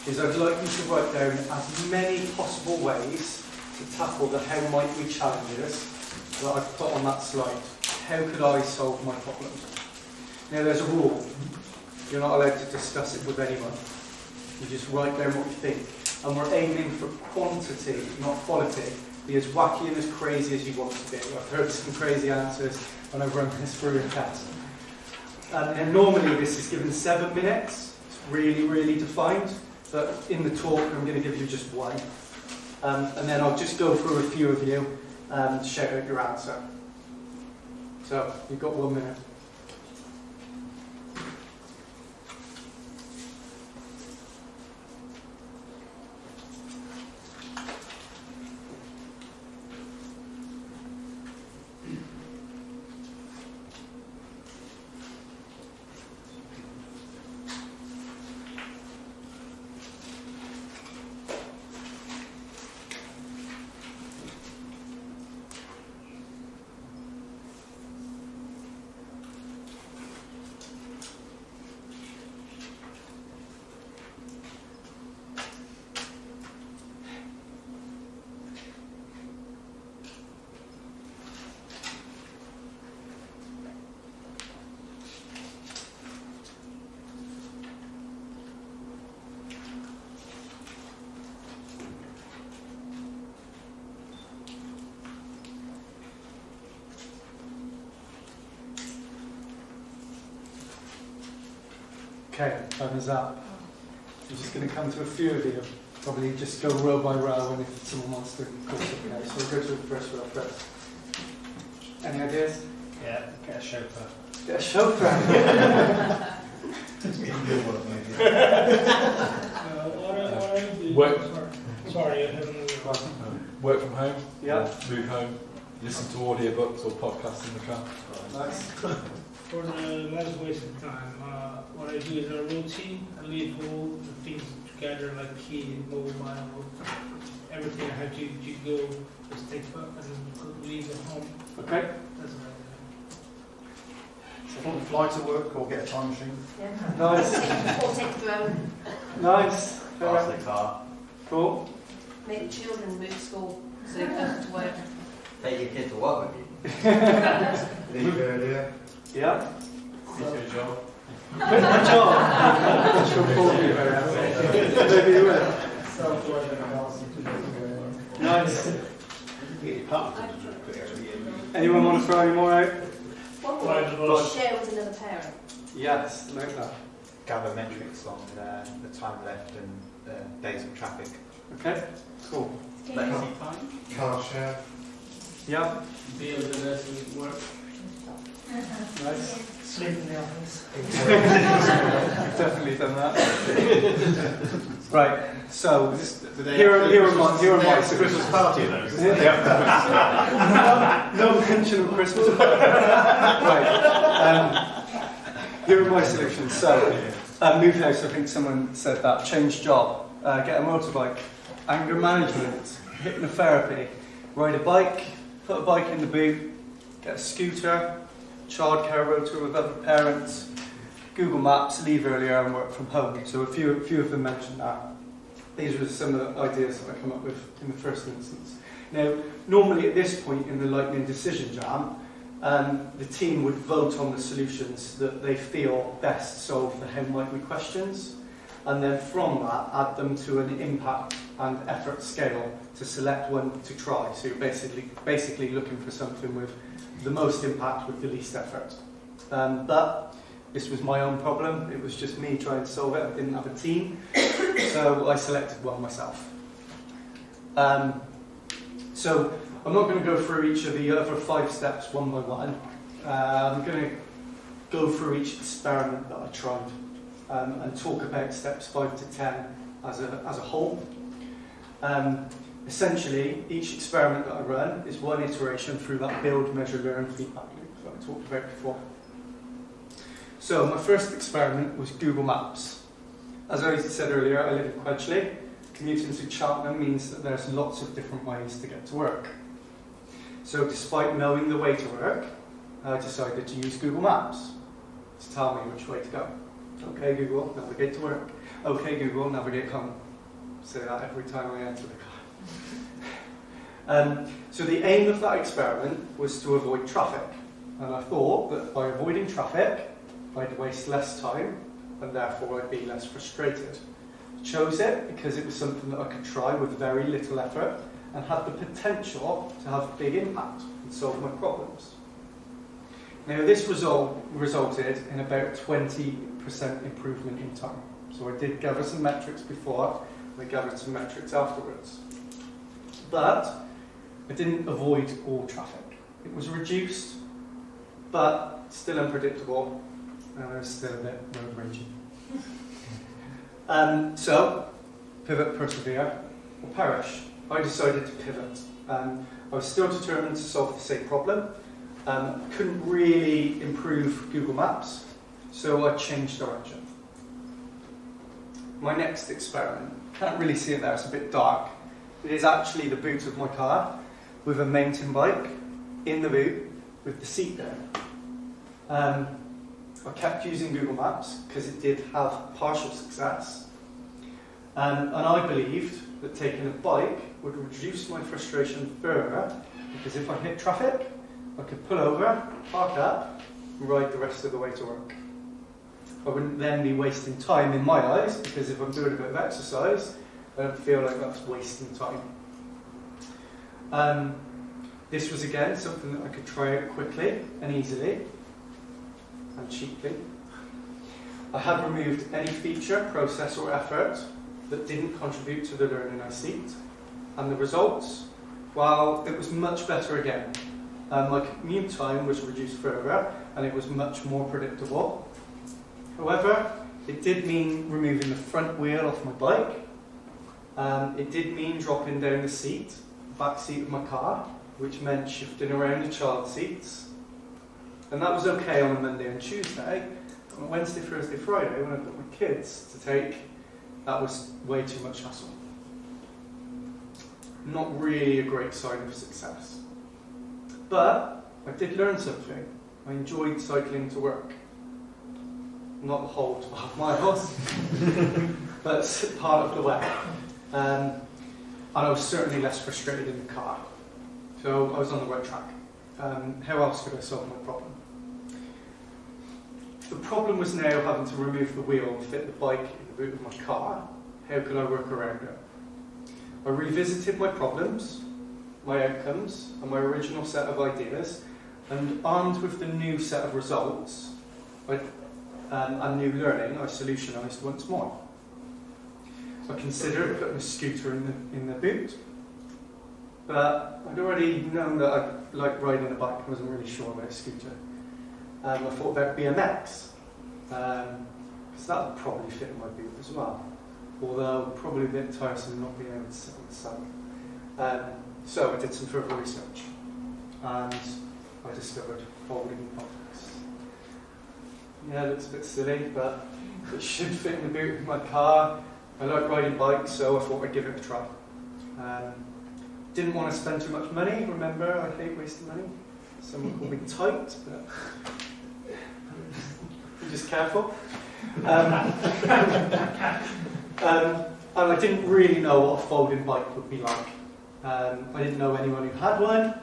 is I'd like you to write down as many possible ways to tackle the how might we challenges that I've put on that slide. How could I solve my problem? Now there's a rule. You're not allowed to discuss it with anyone. You just write down what you think. And we're aiming for quantity, not quality. Be as wacky and as crazy as you want to be. I've heard some crazy answers when I've run this through a test. And normally this is given 7 minutes. It's really, really defined. But in the talk, I'm going to give you just 1. And then I'll just go through a few of you and shout out your answer. So, you've got 1 minute. Okay, time is up. I'm just going to come to a few of you. Probably just go row by row, and if someone wants to call something out. So we'll go to the first row first. Any ideas? Yeah, get a chauffeur. Get a chauffeur. Work. Sorry, I haven't. Work from home. Yeah. Move home. Listen to audiobooks or podcasts in the car. Nice. For the less wasted time, what I do is a routine. I leave all the things together, like key, mobile, everything I have to go, just take up and leave at home. Okay. That's what So fly to work or get a time machine. Yeah. Nice. Or take a drone. Nice. Pass the car. Cool. Make the children move school so they're closer to work. Take your kid to work with you. Leave earlier. Yeah. Get a job. Good job. That's your call. Maybe you will. Nice. Anyone want to throw any more out? What share with another parent? Yes, like that. Gather metrics on the time left and the days of traffic. Okay, cool. Legacy time. Car share. Yeah, Build the rest of work. nice. Sleep in the office. Definitely done that. Right, so Today, here are my Christmas solutions. party though. No mention of Christmas. Right, here are my solutions. So, move house, I think someone said that. Change job, get a motorbike, anger management, hypnotherapy, ride a bike, put a bike in the boot, get a scooter, childcare rota with other parents, Google Maps, leave earlier and work from home. So a few of them mentioned that. These were some of the ideas that I come up with in the first instance. Now, normally at this point in the lightning decision jam, the team would vote on the solutions that they feel best solve the how might we questions, and then from that add them to an impact and effort scale to select one to try. So you're basically looking for something with the most impact with the least effort. But this was my own problem. It was just me trying to solve it. I didn't have a team, so I selected one myself. So I'm not going to go through each of the other 5 steps one by one. I'm going to go through each experiment that I tried and talk about steps 5 to 10 as a whole. Essentially, each experiment that I run is one iteration through that build, measure, learn feedback loop that I talked about before. So my first experiment was Google Maps. As I said earlier, I live in Quedgeley. Commuting to Cheltenham means that there's lots of different ways to get to work. So despite knowing the way to work, I decided to use Google Maps to tell me which way to go. Okay, Google, navigate to work. Okay, Google, navigate home. Say that every time I enter the car. So the aim of that experiment was to avoid traffic. And I thought that by avoiding traffic, I'd waste less time and therefore I'd be less frustrated. I chose it because it was something that I could try with very little effort and had the potential to have a big impact and solve my problems. Now this resulted in about 20% improvement in time. So I did gather some metrics before, and I gathered some metrics afterwards. But I didn't avoid all traffic. It was reduced, but still unpredictable, and I was still a bit road raging. So, pivot, persevere, or perish. I decided to pivot. I was still determined to solve the same problem. Couldn't really improve Google Maps, so I changed direction. My next experiment, can't really see it there, it's a bit dark. It is actually the boot of my car with a mountain bike in the boot with the seat down. I kept using Google Maps because it did have partial success. And I believed that taking a bike would reduce my frustration further because if I hit traffic, I could pull over, park up, and ride the rest of the way to work. I wouldn't then be wasting time in my eyes because if I'm doing a bit of exercise, I don't feel like that's wasting time. This was again something that I could try out quickly and easily and cheaply. I had removed any feature, process or effort that didn't contribute to the learning I seeked. And the results, well, it was much better again. My commute time was reduced further and it was much more predictable. However, it did mean removing the front wheel off my bike. It did mean dropping down the seat, the back seat of my car, which meant shifting around the child seats. And that was okay on a Monday and Tuesday. On Wednesday, Thursday, Friday, when I've got my kids to take, that was way too much hassle. Not really a great sign of success. But I did learn something. I enjoyed cycling to work. Not the whole 12 miles, but part of the way. And I was certainly less frustrated in the car. So I was on the right track. How else could I solve my problem? The problem was now having to remove the wheel and fit the bike in the boot of my car. How could I work around it? I revisited my problems, my outcomes, and my original set of ideas, and armed with the new set of results and new learning, I solutionised once more. I considered putting a scooter in the boot, but I'd already known that I liked riding a bike. I wasn't really sure about a scooter. I thought about BMX, because that would probably fit in my boot as well, although probably a bit tiresome not being able to sit on the sun. So I did some further research, and I discovered folding bikes. Yeah, it looks a bit silly, but it should fit in the boot of my car. I like riding bikes, so I thought I'd give it a try. Didn't want to spend too much money. Remember, I hate wasting money. Someone called me tight, but be just careful. And I didn't really know what a folding bike would be like. I didn't know anyone who had one,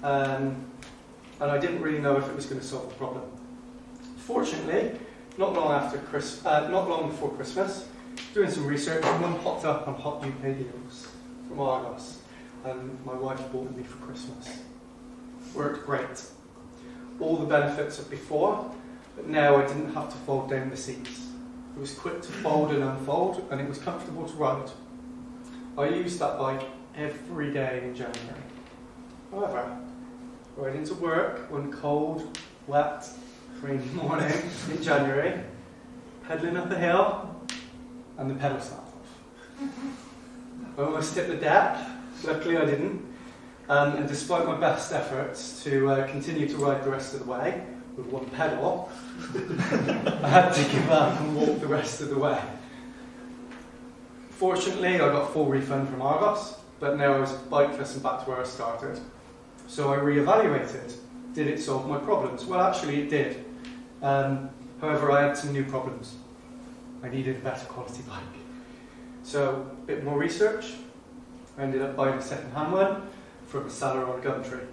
and I didn't really know if it was going to solve the problem. Fortunately, not long before Christmas, doing some research, and one popped up on Hot UK Deals from Argos, and my wife bought it me for Christmas. Worked great. All the benefits of before, but now I didn't have to fold down the seats. It was quick to fold and unfold, and it was comfortable to ride. I used that bike every day in January. However, riding to work one cold, wet, rainy morning in January, pedalling up a hill, and the pedal snapped off. I almost hit the deck. Luckily I didn't. And despite my best efforts to continue to ride the rest of the way with one pedal, I had to give up and walk the rest of the way. Fortunately, I got a full refund from Argos, but now I was bikeless and back to where I started. So I re-evaluated. Did it solve my problems? Well, actually it did. However, I had some new problems. I needed a better quality bike. So, a bit more research. I ended up buying a second-hand one from a seller on Gumtree.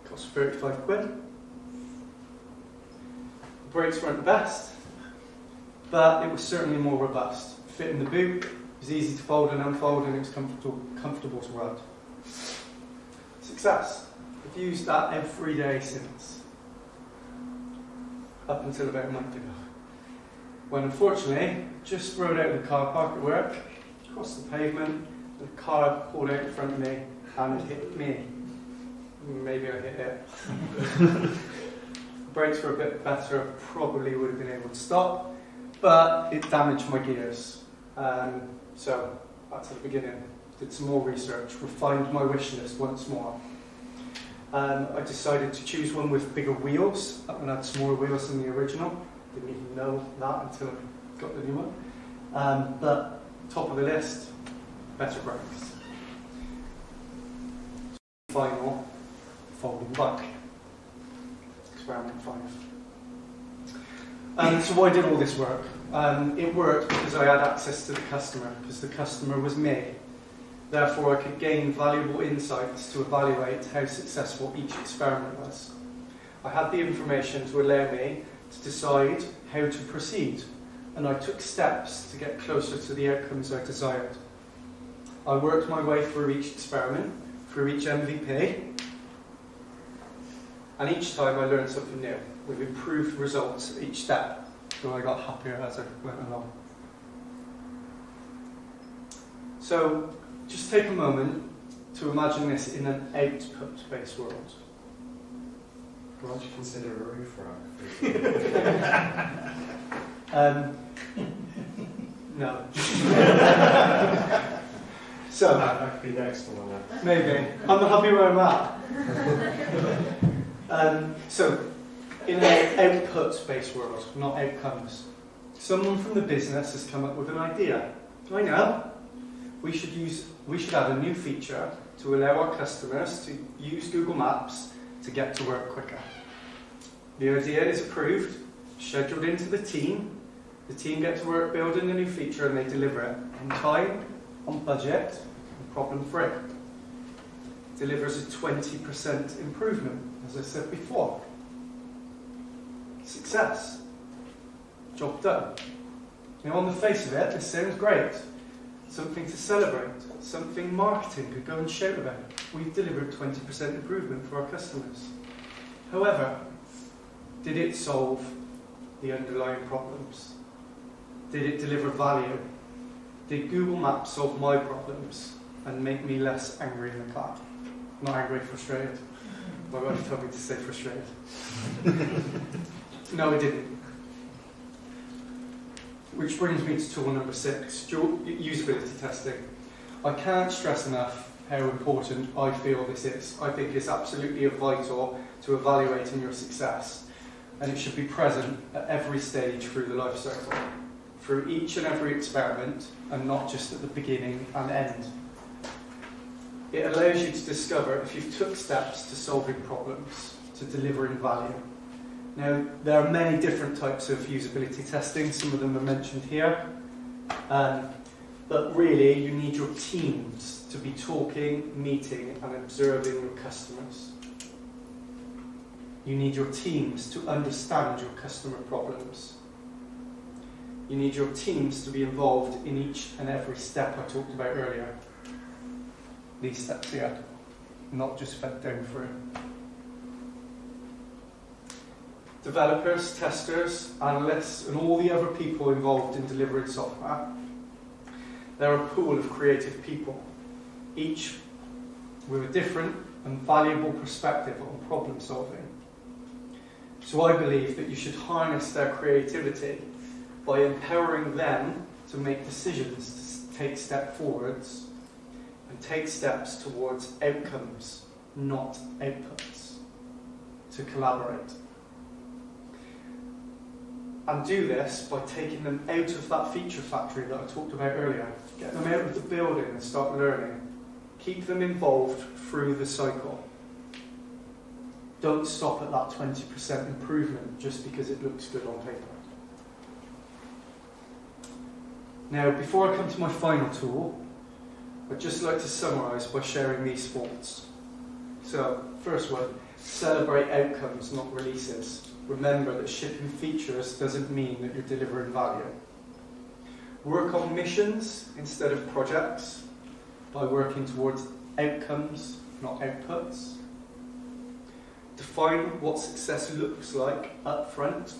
Cost 35 quid. The brakes weren't the best, but it was certainly more robust. Fit in the boot, it was easy to fold and unfold, and it was comfortable to ride. Success. I've used that every day since, up until about a month ago, when unfortunately, just rode out of the car park at work, crossed the pavement, and a car pulled out in front of me and hit me. Maybe I hit it. Brakes were a bit better, I probably would have been able to stop, but it damaged my gears. So, back to the beginning, did some more research, refined my wish list once more. I decided to choose one with bigger wheels. That one had smaller wheels than the original. Didn't even know that until I got the new one. But top of the list, better brakes. Final, folding bike. Experiment 5. So why did all this work? It worked because I had access to the customer, because the customer was me. Therefore, I could gain valuable insights to evaluate how successful each experiment was. I had the information to allow me to decide how to proceed, and I took steps to get closer to the outcomes I desired. I worked my way through each experiment, through each MVP, and each time I learned something new, with improved results at each step, so I got happier as I went along. So, just take a moment to imagine this in an output-based world. Would you consider a roof rack? No. So, that could be next one. maybe. I'm happy where I'm at. So, in an output-based world, not outcomes, someone from the business has come up with an idea. I know. We should add a new feature to allow our customers to use Google Maps to get to work quicker. The idea is approved, scheduled into the team get to work building the new feature, and they deliver it on time, on budget, and problem-free. Delivers a 20% improvement, as I said before. Success. Job done. Now, on the face of it, this sounds great. Something to celebrate, something marketing could go and shout about. We've delivered 20% improvement for our customers. However, did it solve the underlying problems? Did it deliver value? Did Google Maps solve my problems and make me less angry in the car? Not angry, frustrated. My wife told me to say frustrated. No, it didn't. Which brings me to tool number 6, usability testing. I can't stress enough how important I feel this is. I think it's absolutely vital to evaluating your success, and it should be present at every stage through the life cycle, through each and every experiment, and not just at the beginning and end. It allows you to discover if you've took steps to solving problems, to delivering value. Now, there are many different types of usability testing. Some of them are mentioned here. But really, you need your teams to be talking, meeting, and observing your customers. You need your teams to understand your customer problems. You need your teams to be involved in each and every step I talked about earlier. These steps here, not just fed down through. Developers, testers, analysts, and all the other people involved in delivering software. They're a pool of creative people, each with a different and valuable perspective on problem solving. So I believe that you should harness their creativity by empowering them to make decisions, to take steps forwards, and take steps towards outcomes, not outputs, to collaborate. And do this by taking them out of that feature factory that I talked about earlier. Get them out of the building and start learning. Keep them involved through the cycle. Don't stop at that 20% improvement just because it looks good on paper. Now, before I come to my final tool, I'd just like to summarise by sharing these thoughts. So, first one, celebrate outcomes, not releases. Remember that shipping features doesn't mean that you're delivering value. Work on missions instead of projects by working towards outcomes, not outputs. Define what success looks like up front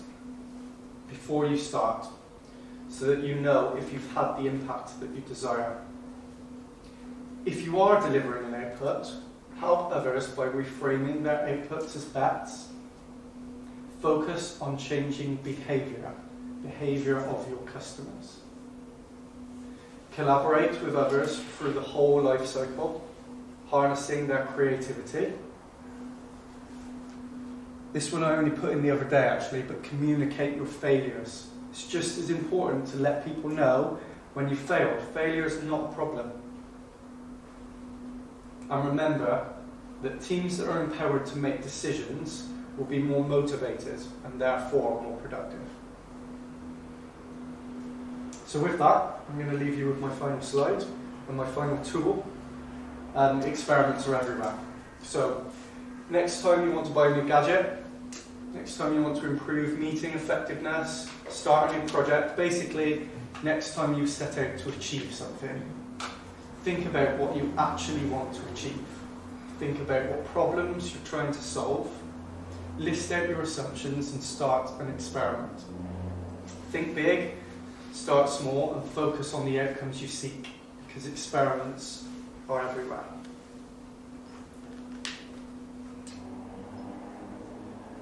before you start, so that you know if you've had the impact that you desire. If you are delivering an output, help others by reframing their outputs as bets. Focus on changing behaviour of your customers. Collaborate with others through the whole life cycle, harnessing their creativity. This one I only put in the other day actually, but communicate your failures. It's just as important to let people know when you failed. Failure is not a problem. And remember that teams that are empowered to make decisions will be more motivated and therefore more productive. So with that, I'm going to leave you with my final slide and my final tool. Experiments are everywhere. So next time you want to buy a new gadget, next time you want to improve meeting effectiveness, start a new project, basically next time you set out to achieve something, think about what you actually want to achieve. Think about what problems you're trying to solve. List out your assumptions and start an experiment. Think big, start small, and focus on the outcomes you seek, because experiments are everywhere.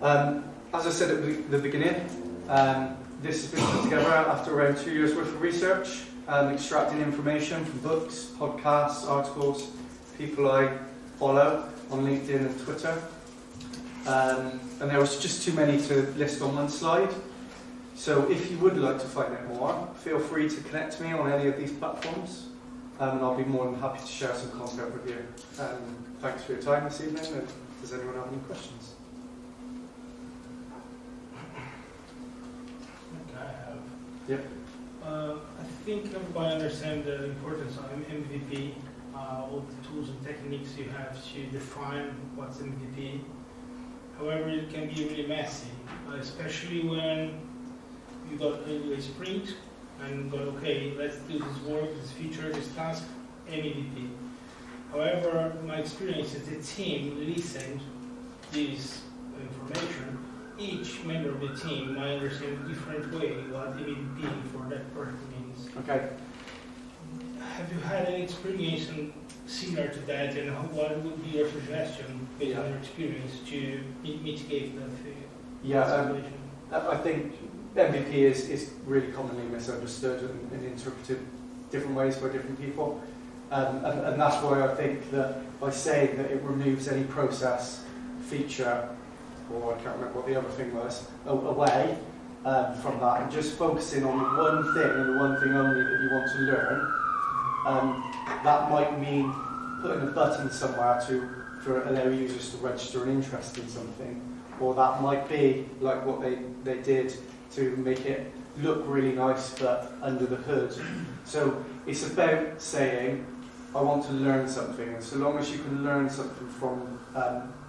As I said at the beginning, this has been put together after around 2 years worth of research, extracting information from books, podcasts, articles, people I follow on LinkedIn and Twitter. And there was just too many to list on one slide. So if you would like to find out more, feel free to connect to me on any of these platforms, and I'll be more than happy to share some content with you. Thanks for your time this evening, and does anyone have any questions? Okay, I have. Yep. I think everybody understands the importance of MVP, all the tools and techniques you have to define what's MVP. However, it can be really messy, especially when you got a sprint and go, okay, let's do this work, this feature, this task, MVP. However, my experience is the team listened this information. Each member of the team might understand in a different way what MVP for that person means. Okay. have you had any experience similar to that, and what would be your suggestion based on your experience to mitigate that situation? I think MVP is really commonly misunderstood and interpreted different ways by different people. And that's why I think that by saying that it removes any process, feature, or I can't remember what the other thing was, away from that, and just focusing on one thing and the one thing only that you want to learn, that might mean putting a button somewhere for allow users to register an interest in something, or that might be like what they did to make it look really nice but under the hood. So it's about saying, I want to learn something, and so long as you can learn something from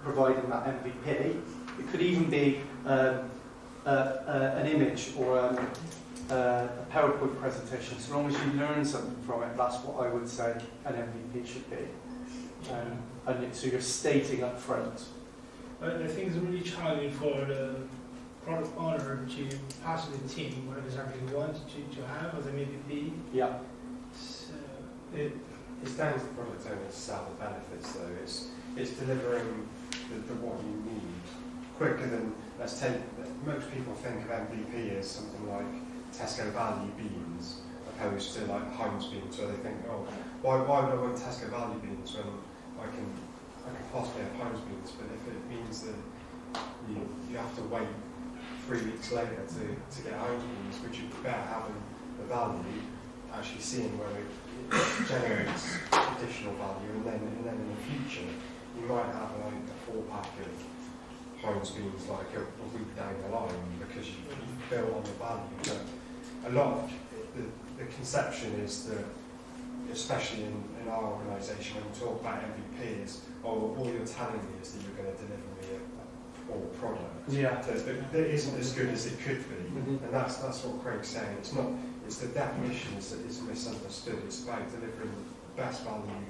providing that MVP, it could even be an image or a PowerPoint presentation. So long as you learn something from it, that's what I would say an MVP should be. So you're stating up front. I think it's really challenging for the product owner to pass to the team what exactly they want to have as an MVP. Yeah. So, It's down to the product owner to sell the benefits, though. It's delivering the what you need quicker than, let's take, most people think of MVP as something like Tesco value beans, opposed to like Heinz beans, where they think, oh, why would I want Tesco value beans when I can possibly have Heinz beans? But if it means that you have to wait 3 weeks later to get Heinz beans, would you be better having the value, actually seeing where it generates additional value, and then in the future you might have like a 4-pack of Heinz beans like a week down the line because you've built on the value. But a lot of the conception is that, especially in our organisation, when we talk about MVP, is all you're telling me is that you're going to deliver me a poor product that isn't as good as it could be. And that's what Craig's saying. It's the definitions that is misunderstood. It's about delivering the best value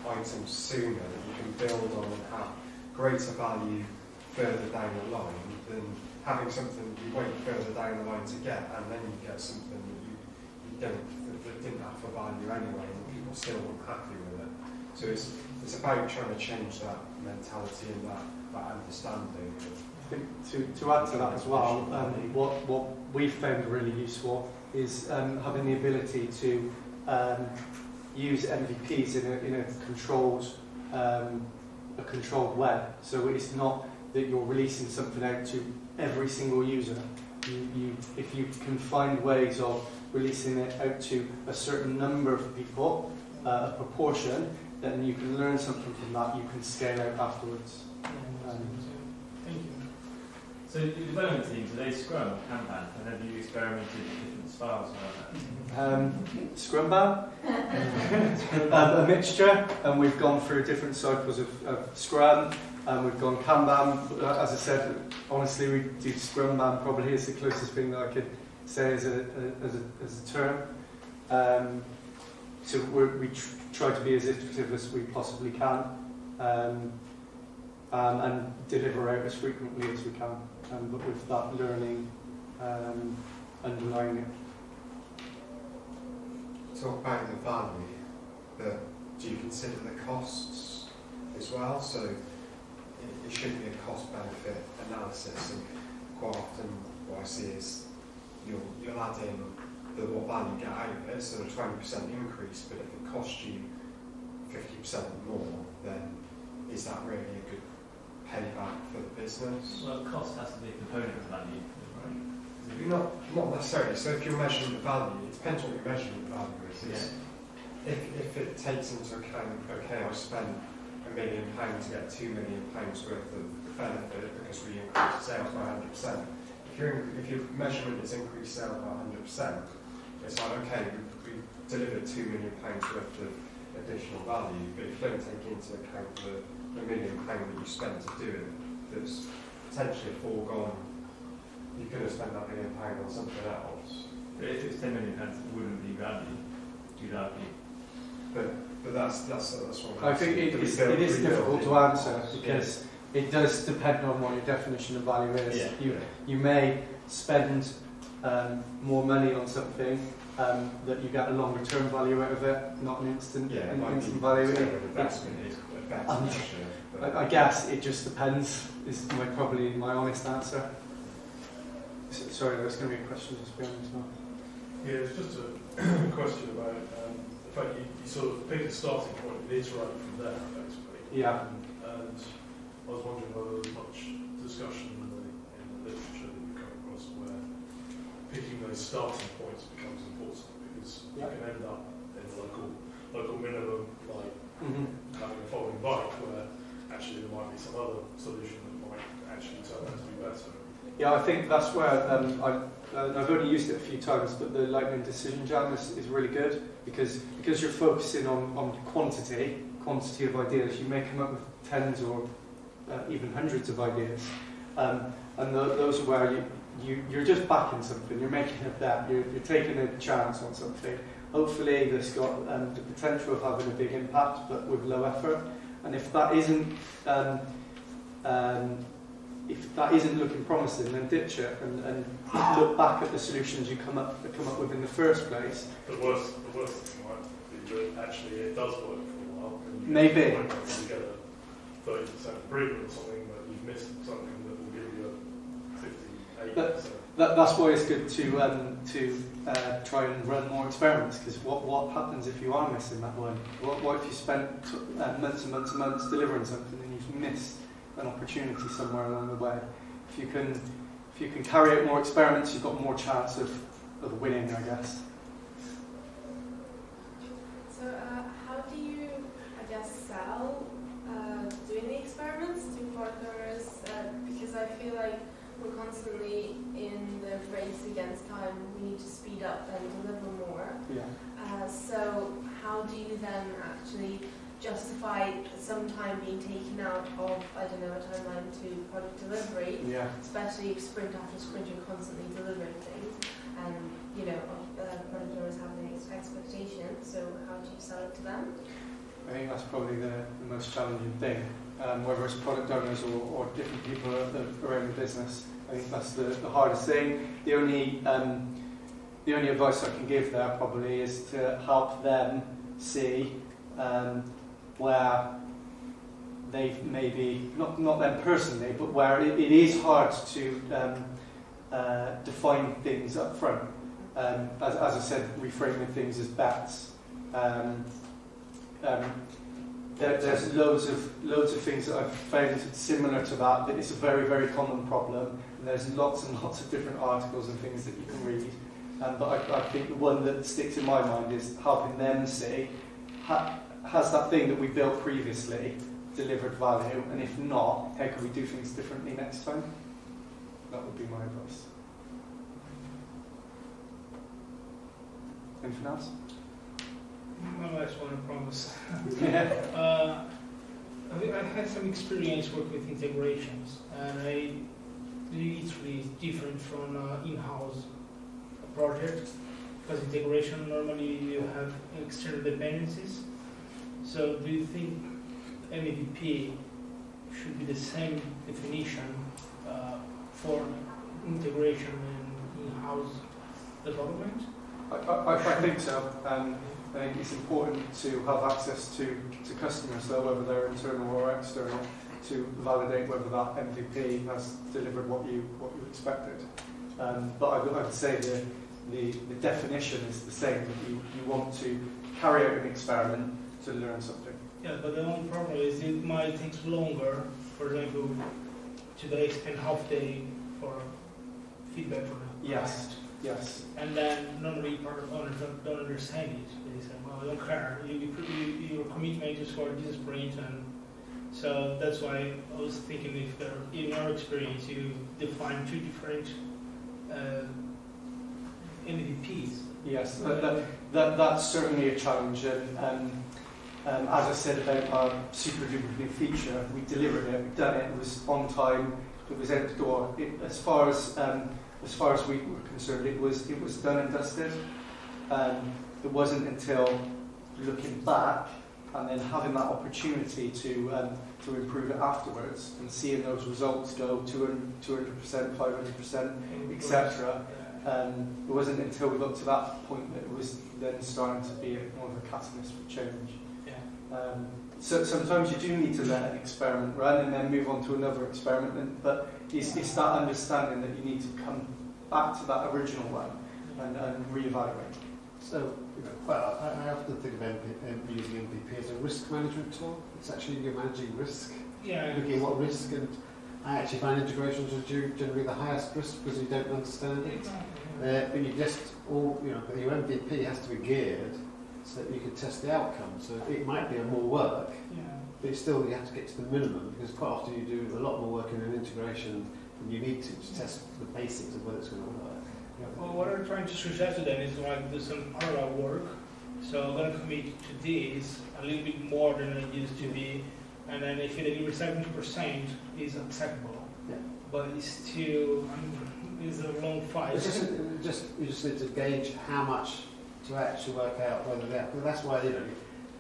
items sooner, that you can build on and have greater value further down the line than having something that you wait further down the line to get, and then you get something that you that didn't have for value anyway, and people still weren't happy with it. So it's about trying to change that mentality and that understanding. I think to add to that as well, what we've found really useful is having the ability to use MVPs in a controlled way. So it's not that you're releasing something out to every single user. If you can find ways of releasing it out to a certain number of people, a proportion, then you can learn something from that. You can scale out afterwards. Thank you. So the development team, do they Scrum or Kanban? And have you experimented with different styles around that? Scrumban, a mixture, and we've gone through different cycles of Scrum. We've gone Kanban. As I said, honestly, we do Scrumban probably is the closest thing that I could say as a term. So we try to be as iterative as we possibly can, and deliver out as frequently as we can, but with that learning underlying it. Talk about the value, but do you consider the costs as well? So it should be a cost-benefit analysis, and quite often what I see is you'll add in what value you get out of it, so a 20% increase, but if it costs you 50% more, then is that really a good payback for the business? Well, cost has to be a component of value, right? Not necessarily. So if you're measuring the value, it depends what you're measuring the value is. Yeah. If it takes into account, okay, I spent £1 million to get £2 million worth of benefit because we increased sales by 100%. If your measurement is increased sales by 100%, it's like, okay, we delivered £2 million worth of additional value, but if you don't take into account the £1 million that you spent to do it, that's potentially a foregone. You could have spent that £1 million on something else. But if it's £10 million, it wouldn't be value, you'd argue. But that's what I think it is difficult to answer because it does depend on what your definition of value is. Yeah. You may spend more money on something that you get a longer term value out of it, not an instant, Yeah, an like instant the value. return on investment is a better measure. but- I guess it just depends, is probably my honest answer. Sorry, there's going to be a question just behind as well. Yeah, it's just a question about the fact you sort of pick a starting point and iterate from there, effectively. Yeah. And I was wondering whether there's much discussion in the literature that you come across where picking those starting points becomes important, because you can end up in a local minimum, like having a folding bike, where actually there might be some other solution that might actually turn out to be better. Yeah, I think that's where I've only used it a few times, but the lightning decision jam is really good because you're focusing on quantity of ideas. You may come up with tens or even hundreds of ideas, and those are where you're just backing something. You're making a bet. You're taking a chance on something. Hopefully, that's got the potential of having a big impact, but with low effort. And if that isn't looking promising, then ditch it and look back at the solutions you come up with in the first place. The worst thing might be that actually it does work for a while. And you Maybe. might get a 30% improvement or something, but you've missed something that will give you a 58%. That's why it's good to try and run more experiments, because what happens if you are missing that one? What if you spent months and months and months delivering something and you've missed an opportunity somewhere along the way? If you can carry out more experiments, you've got more chance of winning, I guess. So how do you, I guess, sell doing the experiments to partners? Because I feel like we're constantly in the race against time. We need to speed up and deliver more. Yeah. So how do you then actually justify some time being taken out of, I don't know, a timeline to product delivery? Yeah. Especially if sprint after sprint you're constantly delivering things, and product owners have an expectation. So how do you sell it to them? I think that's probably the most challenging thing, whether it's product owners or different people around the business. I think that's the hardest thing. The only advice I can give there probably is to help them see where they've maybe, not them personally, but where it is hard to define things up front. As I said, reframing things as bets. There's loads of things that I've found similar to that it's a very, very common problem. And there's lots and lots of different articles and things that you can read. But I think the one that sticks in my mind is helping them see, has that thing that we built previously delivered value? And if not, how can we do things differently next time? That would be my advice. Anything else? My last one, I promise. Yeah. I had some experience working with integrations, and it's really different from in-house project, because integration normally you have external dependencies. So do you think MVP should be the same definition for integration and in-house development? I think so. I think it's important to have access to customers, though, whether they're internal or external, to validate whether that MVP has delivered what you expected. But I would say the definition is the same. That you want to carry out an experiment to learn something. Yeah, but the only problem is it might take longer. For example, today spend half day for feedback from the client. Yes. And then normally product owners don't understand it. They say, well, I don't care. Your commitment is for this sprint, and so that's why I was thinking if in your experience you define two different MVPs. Yes, that's certainly a challenge. And as I said about our super duper new feature, we delivered it, we've done it, it was on time, it was out the door. As far as we were concerned, it was done and dusted. It wasn't until looking back and then having that opportunity to improve it afterwards and seeing those results go 200%, 500%, etc., It wasn't until we got to that point that it was then starting to be more of a catalyst for change. Yeah. So sometimes you do need to let an experiment run and then move on to another experiment, but it's that understanding that you need to come back to that original one and reevaluate. So, well, I often think of using MVP as a risk management tool. It's actually you're managing risk, Yeah. looking at what risk, and I actually find integrations are generally the highest risk because you don't understand it. But you just your MVP has to be geared so that you can test the outcome. So it might be more work, but it's still you have to get to the minimum because quite often you do a lot more work in an integration than you need to test the basics of whether it's going to work. Well, what I'm trying to suggest to them is like do some parallel work. So I'm going to commit to this a little bit more than it used to be, and then if it deliver 70% is acceptable. Yeah. But it's still it's a long fight. It's you just need to gauge how much to actually work out whether that's why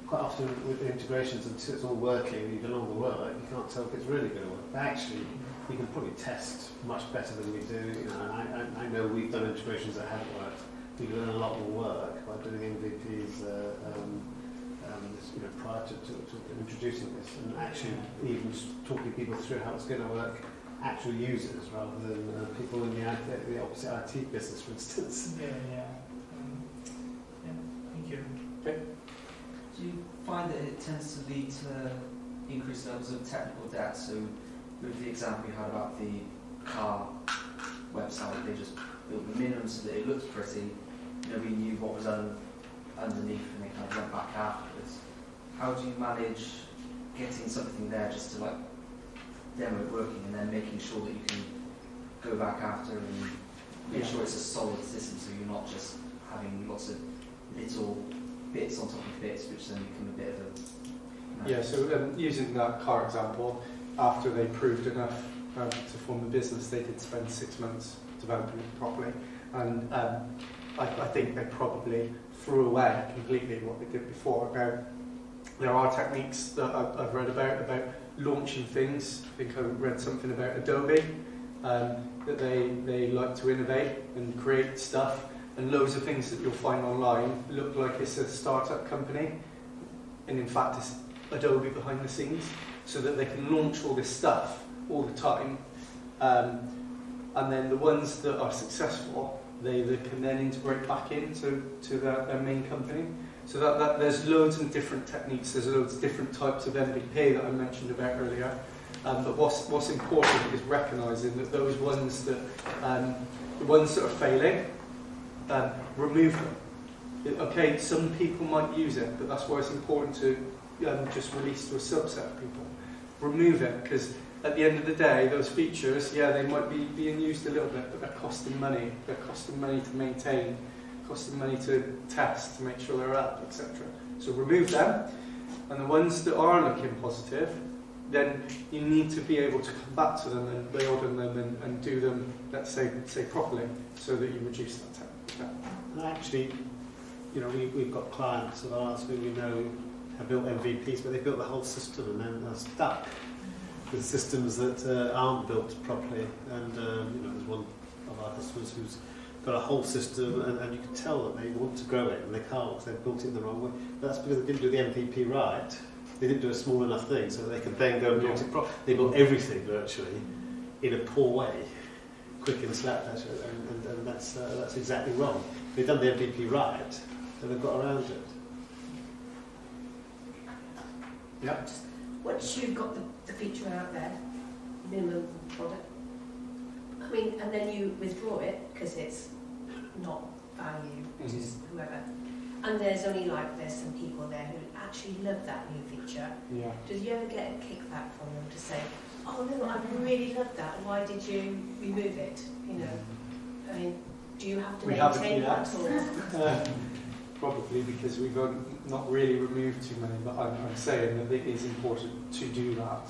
quite often with integrations until it's all working, you've done all the work, you can't tell if it's really going to work. But actually, we can probably test much better than we do. I know we've done integrations that haven't worked. We can learn a lot more work by doing MVPs prior to introducing this, and actually even just talking people through how it's going to work. Actual users rather than people in the opposite IT business, for instance. Yeah. Thank you. Okay. Do you find that it tends to lead to increased levels of technical debt? So, with the example you had about the car website, they just built the minimum so that it looked pretty. Nobody knew what was underneath, and they kind of went back afterwards. How do you manage getting something there just to demo it working and then making sure that you can go back after and make sure it's a solid system so you're not just having lots of little bits on top of bits which then become a bit of a... Yeah, so using that car example, after they proved enough to form the business, they did spend 6 months developing it properly, and I think they probably threw away completely what they did before. There are techniques that I've read about launching things. I think I read something about Adobe, that they like to innovate and create stuff, and loads of things that you'll find online look like it's a startup company, and in fact it's Adobe behind the scenes, so that they can launch all this stuff all the time, and then the ones that are successful, they can then integrate back into their main company. So that there's loads of different techniques, there's loads of different types of MVP that I mentioned about earlier. But what's important is recognising that those ones that the ones that are failing, remove them. Okay, some people might use it, but that's why it's important to just release to a subset of people. Remove it, because at the end of the day, those features, they might be being used a little bit, but they're costing money. They're costing money to maintain, costing money to test, to make sure they're up, etc. So remove them, and the ones that are looking positive, then you need to be able to come back to them and build on them and do them, let's say properly, so that you reduce that time. And actually, we've got clients of ours who we know have built MVPs, but they built the whole system and then they're stuck with systems that aren't built properly. And there's one of our customers who's got a whole system, and you can tell that they want to grow it and they can't because they've built it in the wrong way. But that's because they didn't do the MVP right. They didn't do a small enough thing so that they could then go and build it properly. They built everything virtually in a poor way, quick and slap, and that's exactly wrong. They've done the MVP right, so they've got around it. Yeah. Once you've got the feature out there, minimum product, and then you withdraw it because it's not value to whoever, and there's some people there who actually love that new feature. Yeah. Does you ever get a kickback from them to say, "Oh no, I really love that. Why did you remove it?" Do you have to maintain that or? Probably because we've not really removed too many, but I'm saying that it is important to do that.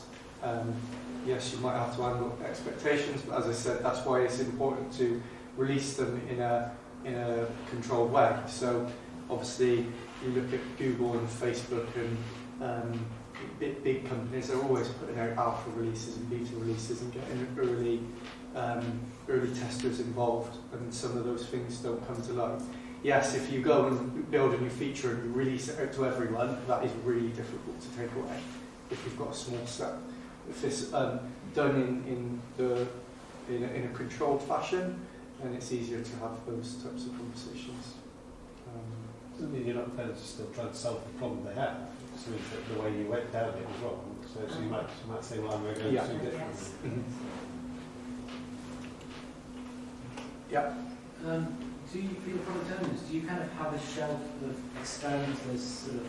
Yes, you might have to handle expectations, but as I said, that's why it's important to release them in a controlled way. So obviously, you look at Google and Facebook and big companies are always putting out alpha releases and beta releases and getting early testers involved, and some of those things don't come to light. Yes, if you go and build a new feature and you release it out to everyone, that is really difficult to take away if you've got a small set. If it's done in a controlled fashion, then it's easier to have those types of conversations. Doesn't mean you're not going to still try to solve the problem they have. So the way you went down it was wrong. So you might say, well, I'm going to do differently. Yeah. Do you, for your product owners, do you kind of have a shelf of experimenters sort of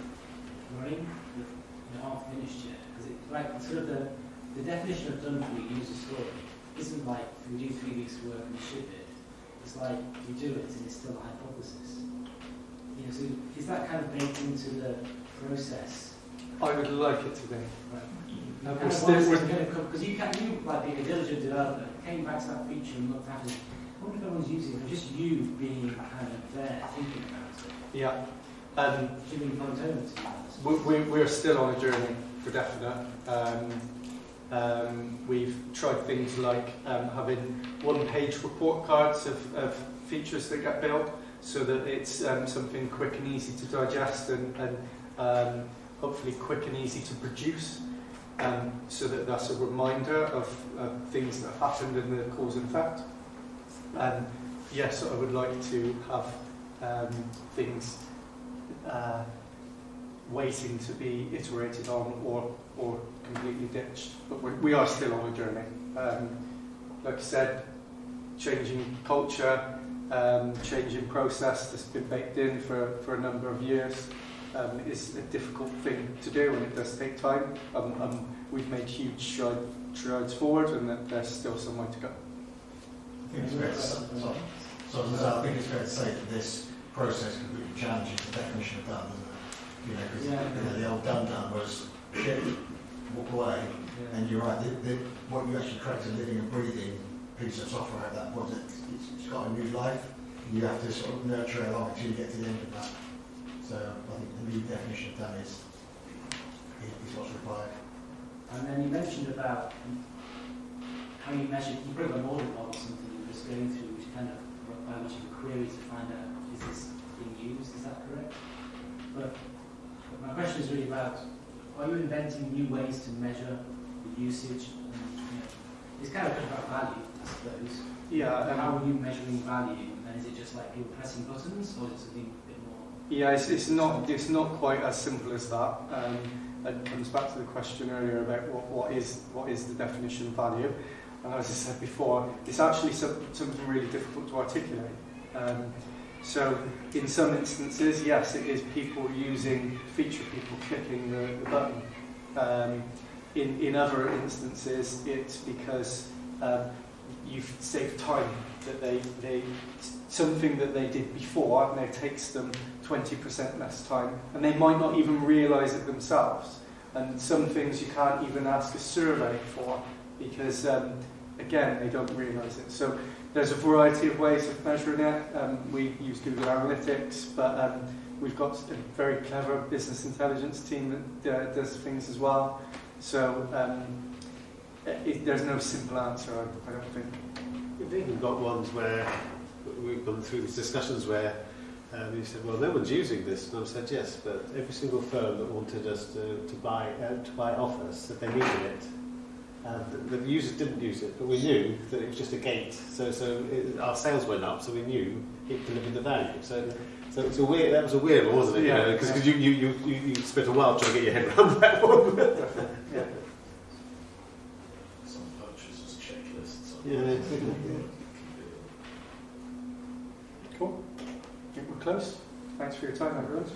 running that aren't finished yet? Because like sort of the definition of done for you user story isn't like we do 3 weeks work and ship it. It's like we do it and it's still a hypothesis. You know, so is that kind of baked into the process? I would like it to be. Right. Because you like being a diligent developer, came back to that feature and looked at it. I wonder if everyone's using it, or just you being kind of there, thinking about it. Yeah. Do you mean product owners? We're still on a journey, for definite. We've tried things like having one-page report cards of features that get built, so that it's something quick and easy to digest and hopefully quick and easy to produce, so that that's a reminder of things that have happened in the cause and effect. And yes, I would like to have things waiting to be iterated on or completely ditched. But we are still on a journey. Like I said, changing culture, changing process that's been baked in for a number of years is a difficult thing to do, and it does take time. We've made huge strides forward, and there's still some way to go. I think it's fair to say that this process completely challenges the definition of done, doesn't it? Because the old done was ship, walk away, and you're right, what you actually create a living and breathing piece of software at that point, it's got a new life, and you have to sort of nurture it along until you get to the end of that. So I think the new definition of done is what's required. And then you mentioned about how you measure, you bring an audit model, something you're just going through, which kind of how much of a query to find out, is this being used, is that correct? But my question is really about, are you inventing new ways to measure the usage? And, it's kind of about value, I suppose. Yeah. How are you measuring value? And is it just like people pressing buttons, or is it something a bit more? Yeah, it's not quite as simple as that. It comes back to the question earlier about what is the definition of value. And as I said before, it's actually something really difficult to articulate. So in some instances, yes, it is people using feature, people clicking the button. In other instances, it's because you've saved time, that they something that they did before now takes them 20% less time, and they might not even realise it themselves. And some things you can't even ask a survey for, because again, they don't realise it. So there's a variety of ways of measuring it. We use Google Analytics, but we've got a very clever business intelligence team that does things as well. So there's no simple answer, I don't think. I think we've got ones where we've gone through these discussions where you said, well, no one's using this. And I said, yes, but every single firm that wanted us to buy off us, that they needed it. The users didn't use it, but we knew that it was just a gate. So our sales went up, so we knew it delivered the value. So it's a weird. That was a weird one, wasn't it? Yeah. Because you spent a while trying to get your head around that one. Yeah. Some purchases checklists. Yeah. Cool. I think we're close. Thanks for your time, everyone.